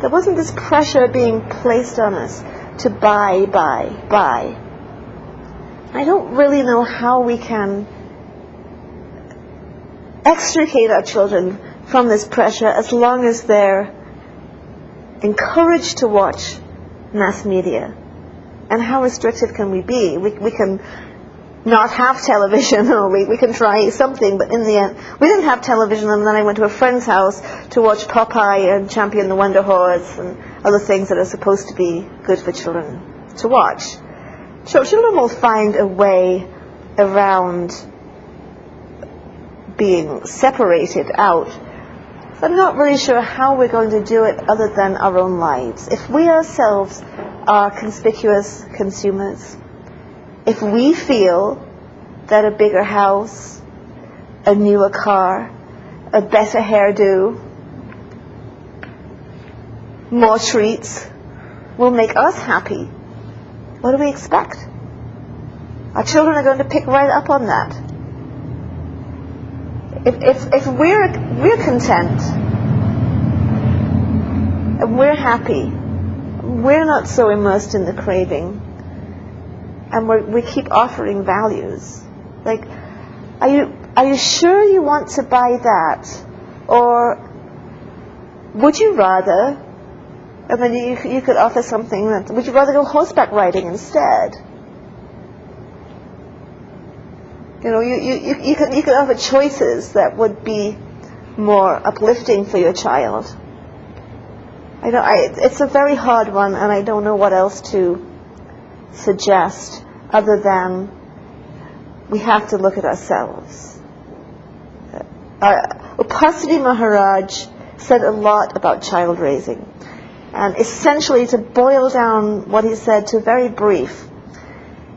There wasn't this pressure being placed on us to buy. I don't really know how we can extricate our children from this pressure as long as they're encouraged to watch mass media. And how restrictive can we be? We can not have television, or we can try something, but in the end, we didn't have television, and then I went to a friend's house to watch Popeye and Champion the Wonder Horse and other things that are supposed to be good for children to watch. Children will find a way around being separated out. So I'm not really sure how we're going to do it other than our own lives. If we ourselves are conspicuous consumers, if we feel that a bigger house, a newer car, a better hairdo, more treats will make us happy, what do we expect? Our children are going to pick right up on that. If we're content and we're happy, we're not so immersed in the craving, and we keep offering values. Like, are you sure you want to buy that? Or would you rather, and then you could offer something that, would you rather go horseback riding instead? You know, you could offer choices that would be more uplifting for your child. It's a very hard one, and I don't know what else to suggest other than we have to look at ourselves. Upasadi Maharaj said a lot about child raising, and essentially, to boil down what he said to very brief,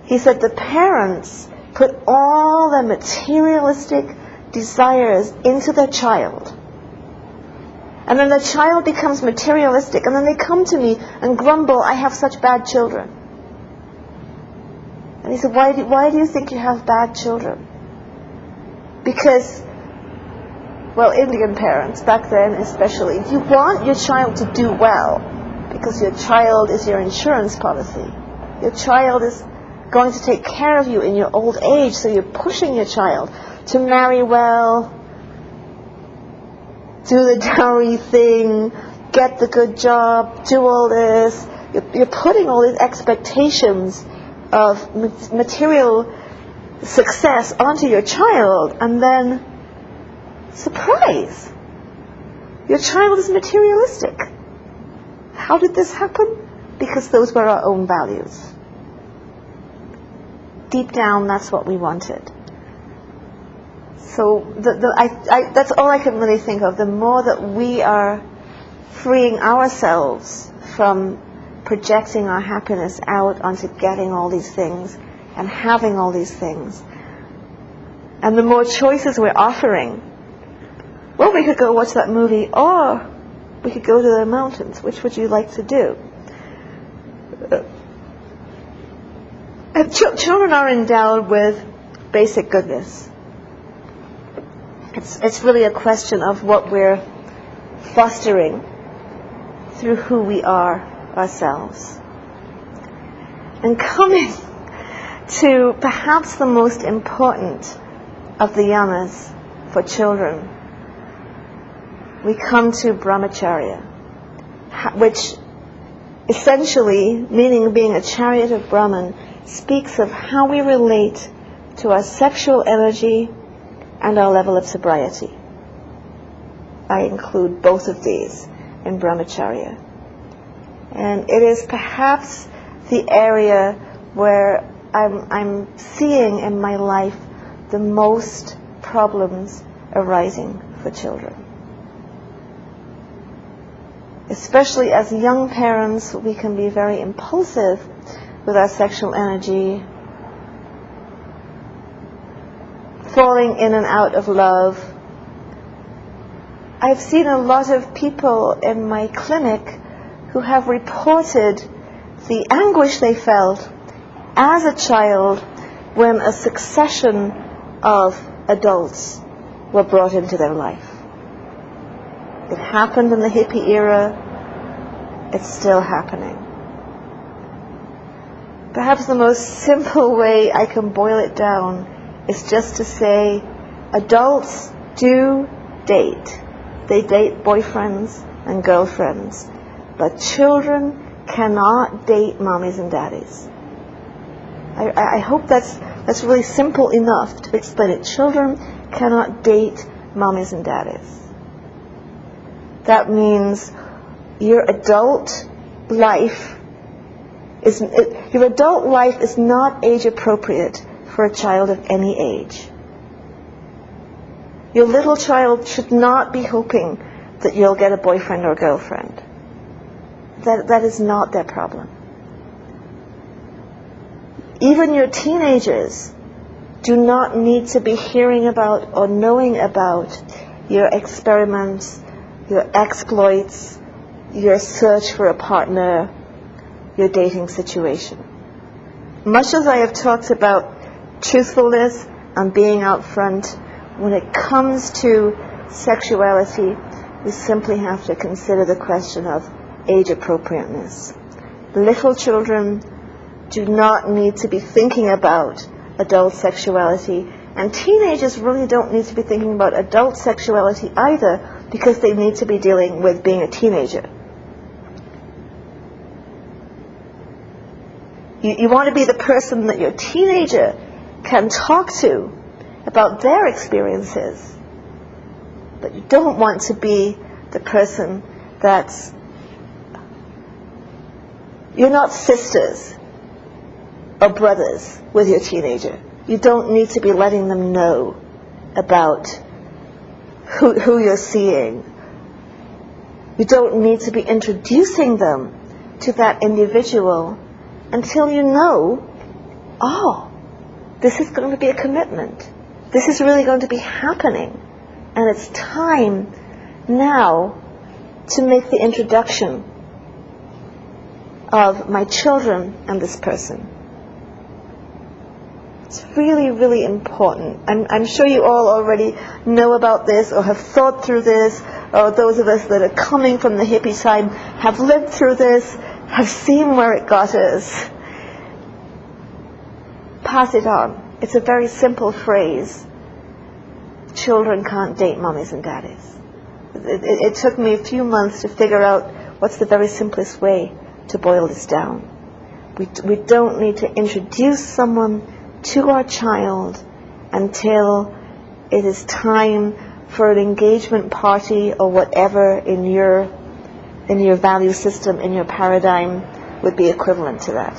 he said the parents put all their materialistic desires into their child, and then the child becomes materialistic, and then they come to me and grumble, I have such bad children. And he said, why do you think you have bad children? Because, well, Indian parents, back then especially, you want your child to do well, because your child is your insurance policy. Your child is going to take care of you in your old age, so you're pushing your child to marry well, do the dowry thing, get the good job, do all this. You're putting all these expectations of material success onto your child, and then, surprise, your child is materialistic. How did this happen? Because those were our own values. Deep down, that's what we wanted. So that's all I can really think of. The more that we are freeing ourselves from projecting our happiness out onto getting all these things and having all these things, and the more choices we're offering, well, we could go watch that movie, or we could go to the mountains. Which would you like to do? Children are endowed with basic goodness. It's really a question of what we're fostering through who we are ourselves. And coming to perhaps the most important of the yamas for children, we come to brahmacharya, which essentially, meaning being a chariot of Brahman, speaks of how we relate to our sexual energy and our level of sobriety. I include both of these in brahmacharya. And it is perhaps the area where I'm seeing in my life the most problems arising for children. Especially as young parents, we can be very impulsive with our sexual energy, falling in and out of love, I've seen a lot of people in my clinic who have reported the anguish they felt as a child when a succession of adults were brought into their life. It happened in the hippie era. It's still happening. Perhaps the most simple way I can boil it down is just to say adults do date. They date boyfriends and girlfriends. But children cannot date mommies and daddies. I hope that's really simple enough to explain it. Children cannot date mommies and daddies. That means your adult life is not age appropriate for a child of any age. Your little child should not be hoping that you'll get a boyfriend or girlfriend. That is not their problem. Even your teenagers do not need to be hearing about or knowing about your experiments, your exploits, your search for a partner, your dating situation. Much as I have talked about truthfulness and being out front, when it comes to sexuality, we simply have to consider the question of age appropriateness. Little children do not need to be thinking about adult sexuality, and teenagers really don't need to be thinking about adult sexuality either, because they need to be dealing with being a teenager. You want to be the person that your teenager can talk to about their experiences, but you don't want to be the person that's... You're not sisters or brothers with your teenager. You don't need to be letting them know about who you're seeing. You don't need to be introducing them to that individual until you know, oh, this is going to be a commitment. This is really going to be happening. And it's time now to make the introduction of my children and this person. It's really, really important. I'm sure you all already know about this or have thought through this, or those of us that are coming from the hippie side have lived through this, have seen where it got us. Pass it on. It's a very simple phrase. Children can't date mommies and daddies. It took me a few months to figure out what's the very simplest way to boil this down. We don't need to introduce someone to our child until it is time for an engagement party or whatever in your value system, in your paradigm, would be equivalent to that.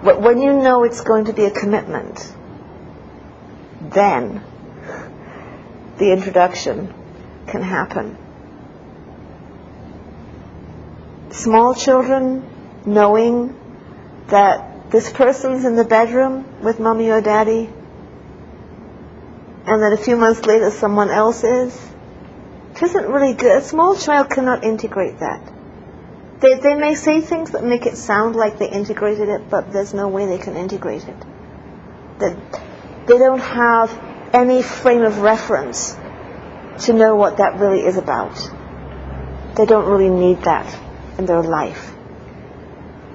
But when you know it's going to be a commitment, then the introduction can happen. Small children knowing that this person's in the bedroom with mommy or daddy, and then a few months later someone else is, it isn't really good. A small child cannot integrate that. They may say things that make it sound like they integrated it, but there's no way they can integrate it. They don't have any frame of reference to know what that really is about. They don't really need that in their life.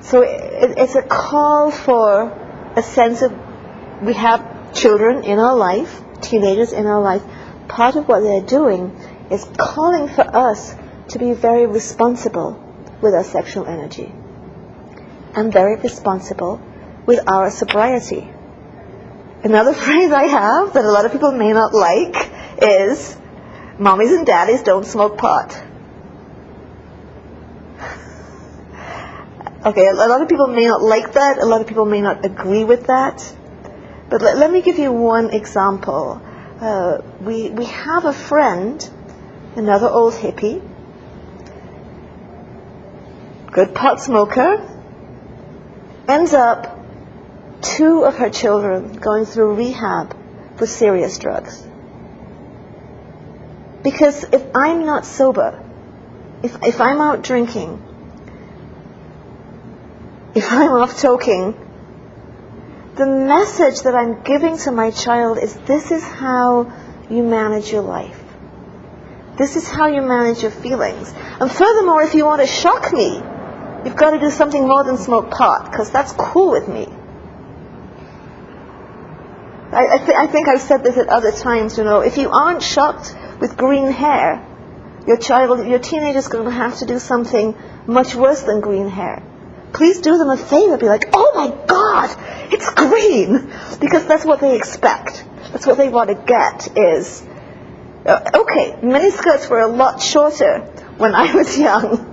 So it's a call for a sense of, we have children in our life, teenagers in our life. Part of what they're doing is calling for us to be very responsible with our sexual energy and very responsible with our sobriety. Another phrase I have that a lot of people may not like is, mommies and daddies don't smoke pot. Okay, a lot of people may not like that, a lot of people may not agree with that, but let me give you one example. We have a friend, another old hippie, good pot smoker, ends up 2 of her children going through rehab for serious drugs. Because if I'm not sober, if I'm out drinking, if I'm off toking, the message that I'm giving to my child is, this is how you manage your life. This is how you manage your feelings. And furthermore, if you want to shock me, you've got to do something more than smoke pot, because that's cool with me. I think I've said this at other times, if you aren't shocked with green hair, your teenager's going to have to do something much worse than green hair. Please do them a favor, be like, oh my God, it's green! Because that's what they expect. That's what they want to get is, okay, miniskirts were a lot shorter when I was young.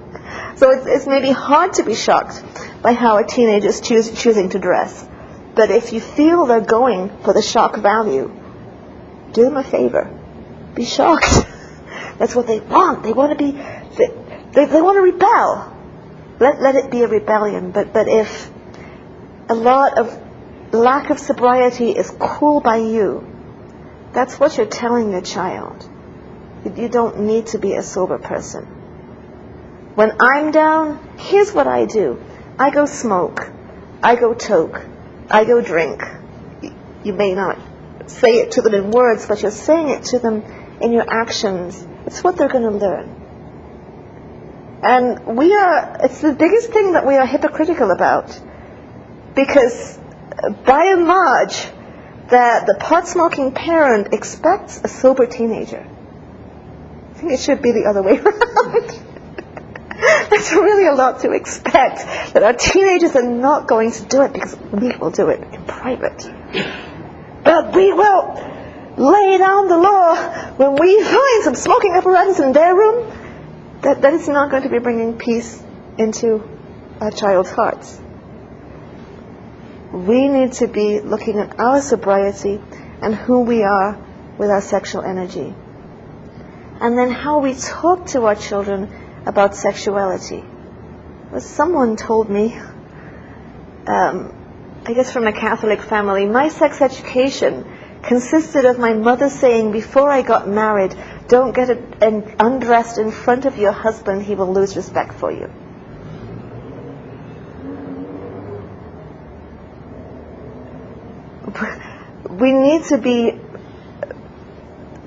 So it's maybe hard to be shocked by how a teenager's choosing to dress. But if you feel they're going for the shock value, do them a favor. Be shocked. That's what they want. They want to be, they want to rebel. Let it be a rebellion. But if a lot of lack of sobriety is cool by you, that's what you're telling your child. You don't need to be a sober person. When I'm down, here's what I do. I go smoke. I go toke. I go drink. You may not say it to them in words, but you're saying it to them in your actions. It's what they're going to learn. And it's the biggest thing that we are hypocritical about. Because by and large, the pot-smoking parent expects a sober teenager. I think it should be the other way around. That's really a lot to expect, that our teenagers are not going to do it because we will do it in private. But we will lay down the law when we find some smoking apparatus in their room. That is not going to be bringing peace into our child's hearts. We need to be looking at our sobriety and who we are with our sexual energy. And then how we talk to our children about sexuality. Well, someone told me, I guess from a Catholic family, my sex education consisted of my mother saying, before I got married, don't get undressed in front of your husband, he will lose respect for you. We need to be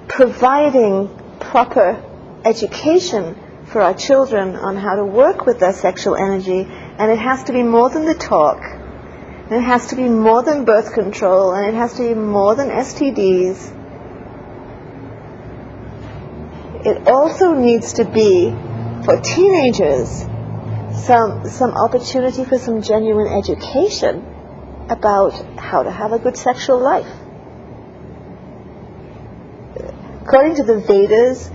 providing proper education for our children on how to work with their sexual energy, and it has to be more than the talk, and it has to be more than birth control, and it has to be more than STDs. It also needs to be, for teenagers, some opportunity for some genuine education about how to have a good sexual life. According to the Vedas,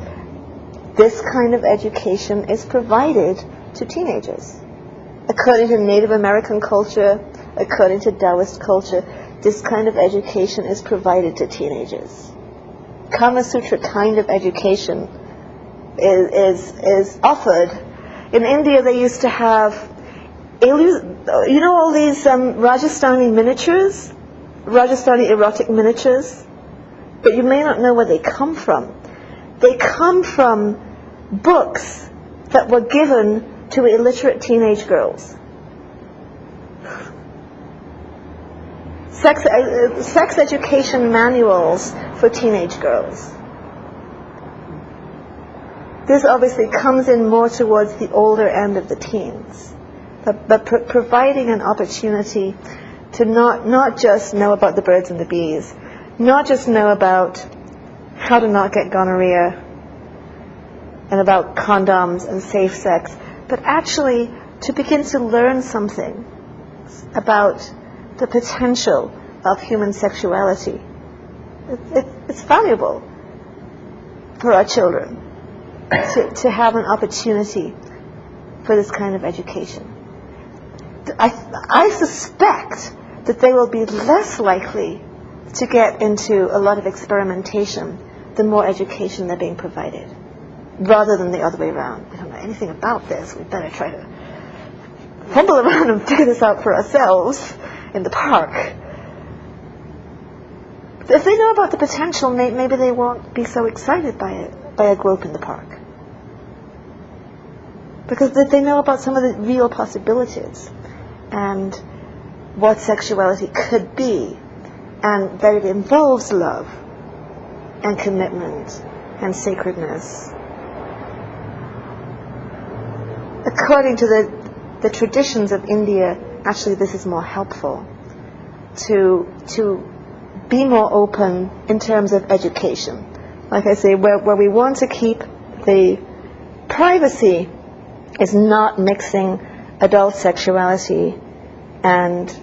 this kind of education is provided to teenagers. According to Native American culture, according to Taoist culture, this kind of education is provided to teenagers. Kama Sutra kind of education is offered. In India, they used to have, all these Rajasthani miniatures, Rajasthani erotic miniatures, but you may not know where they come from. They come from books that were given to illiterate teenage girls. Sex education manuals for teenage girls. This obviously comes in more towards the older end of the teens, but providing an opportunity to not just know about the birds and the bees, not just know about how to not get gonorrhea and about condoms and safe sex, but actually to begin to learn something about the potential of human sexuality. It's valuable for our children to have an opportunity for this kind of education. I suspect that they will be less likely to get into a lot of experimentation the more education they're being provided, rather than the other way around. We don't know anything about this, we better try to fumble around and figure this out for ourselves in the park. If they know about the potential, maybe they won't be so excited by it. by a grope in the park. Because they know about some of the real possibilities and what sexuality could be, and that it involves love and commitment and sacredness. According to the traditions of India, actually this is more helpful to be more open in terms of education. Like I say, where we want to keep the privacy is not mixing adult sexuality and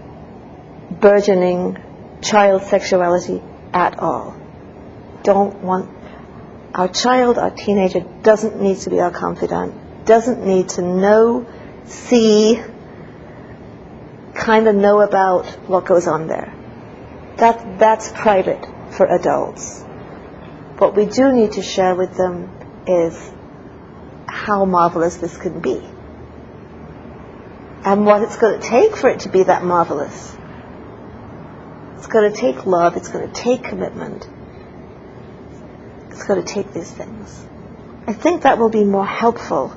burgeoning child sexuality at all. Don't want our child, our teenager, doesn't need to be our confidant, doesn't need to know, see, kind of know about what goes on there. That's private for adults. What we do need to share with them is how marvelous this can be, and what it's going to take for it to be that marvelous. It's going to take love, it's going to take commitment, it's going to take these things. I think that will be more helpful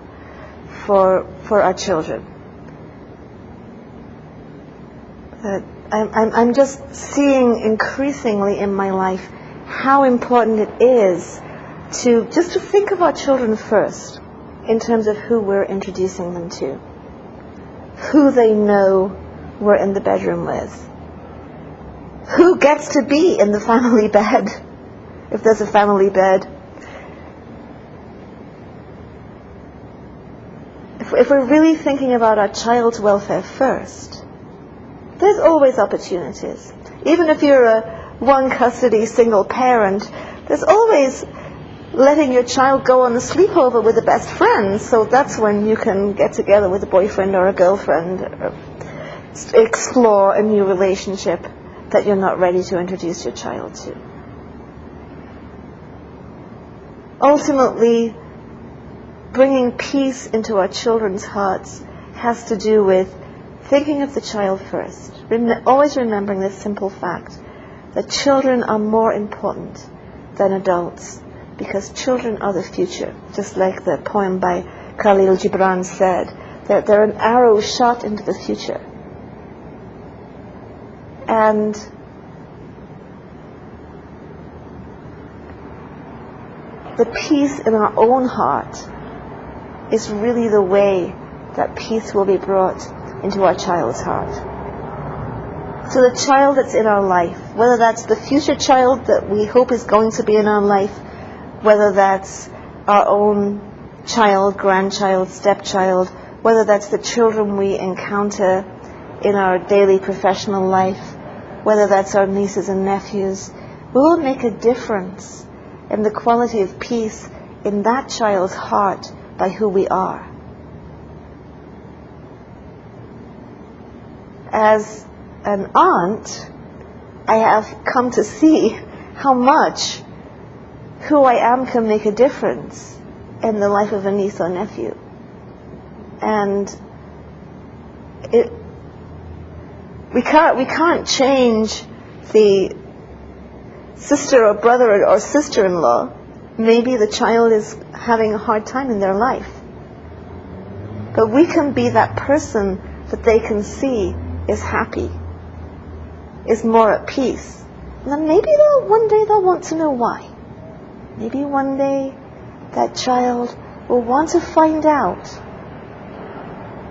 for our children. I'm just seeing increasingly in my life how important it is to think of our children first in terms of who we're introducing them to, who they know we're in the bedroom with, who gets to be in the family bed, if there's a family bed. If we're really thinking about our child's welfare first, there's always opportunities. Even if you're a one custody single parent, there's always letting your child go on a sleepover with a best friend, so that's when you can get together with a boyfriend or a girlfriend, or explore a new relationship that you're not ready to introduce your child to. Ultimately, bringing peace into our children's hearts has to do with thinking of the child first. Always remembering this simple fact, that children are more important than adults, because children are the future. Just like the poem by Khalil Gibran said, they're an arrow shot into the future. And the peace in our own heart is really the way that peace will be brought into our child's heart. So the child that's in our life, whether that's the future child that we hope is going to be in our life, whether that's our own child, grandchild, stepchild, whether that's the children we encounter in our daily professional life, whether that's our nieces and nephews, we will make a difference in the quality of peace in that child's heart by who we are. As an aunt, I have come to see how much who I am can make a difference in the life of a niece or nephew. And we can't change the sister or brother or sister-in-law. Maybe the child is having a hard time in their life, but we can be that person that they can see is happy, is more at peace. And then maybe one day they'll want to know why. Maybe one day that child will want to find out.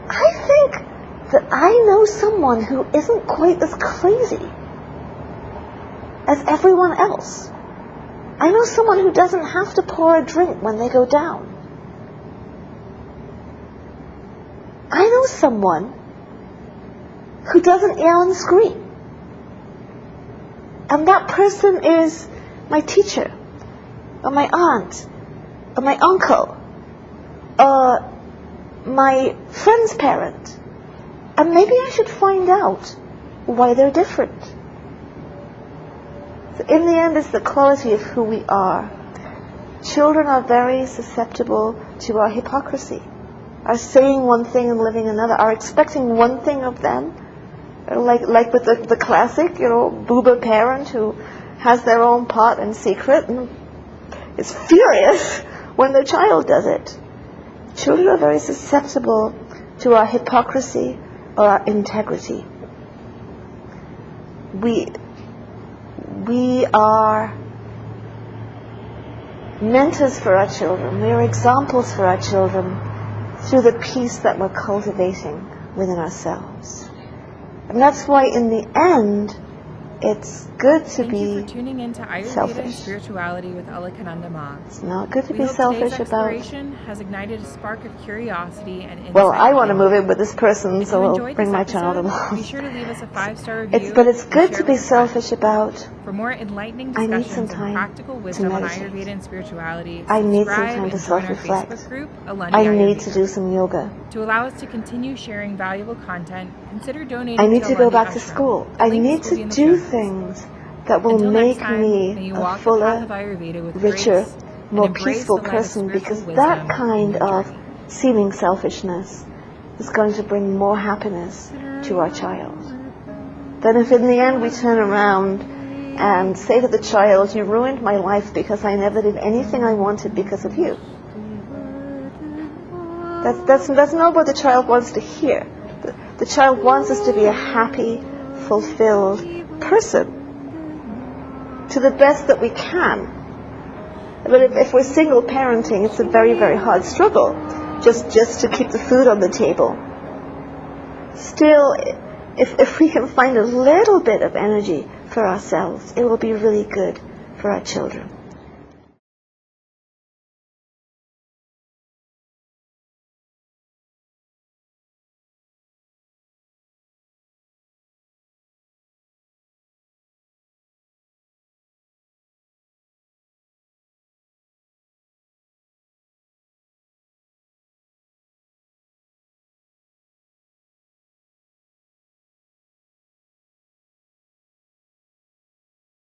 I think that I know someone who isn't quite as crazy as everyone else. I know someone who doesn't have to pour a drink when they go down. I know someone who doesn't yell and scream. And that person is my teacher, or my aunt, or my uncle, or my friend's parent. And maybe I should find out why they're different. So in the end, it's the quality of who we are. Children are very susceptible to our hypocrisy, our saying one thing and living another, our expecting one thing of them. Like with the classic, boober parent who has their own pot and secret and is furious when the child does it. Children are very susceptible to our hypocrisy or our integrity. We are mentors for our children. We are examples for our children through the peace that we're cultivating within ourselves. And that's why in the end, it's good to Thank you be for tuning in to Ayurveda and selfish. Spirituality with Alakananda Ma. It's not good to We be hope selfish today's about. exploration has ignited a spark of curiosity and insight. Well, I want to within move you. in with this person, If so you I'll enjoyed bring this my episode, child be along. sure to leave us a 5-star review. But it's and good share to be with a friend. selfish about. For more enlightening I need discussions some and time practical to wisdom on meditate. Ayurveda and spirituality, I need some subscribe time to and join our self-reflect. Facebook group, Alandi I need to Ayurveda. do some yoga. To allow us to continue sharing valuable content, consider donating I need to to go Alandi back to Ashram. school. The I links need will be to in the do show notes. things that will Until next make time, may me you a walk the path of fuller, Ayurveda with richer, grace more and embrace peaceful the light of person, spiritual because wisdom that in kind your of journey. seeming selfishness is going to bring more happiness to our child. Then if in the end we turn around and say to the child, you ruined my life because I never did anything I wanted because of you. That's not what the child wants to hear. The child wants us to be a happy, fulfilled person to the best that we can. But if we're single parenting, it's a very, very hard struggle just to keep the food on the table. Still, if we can find a little bit of energy for ourselves, it will be really good for our children.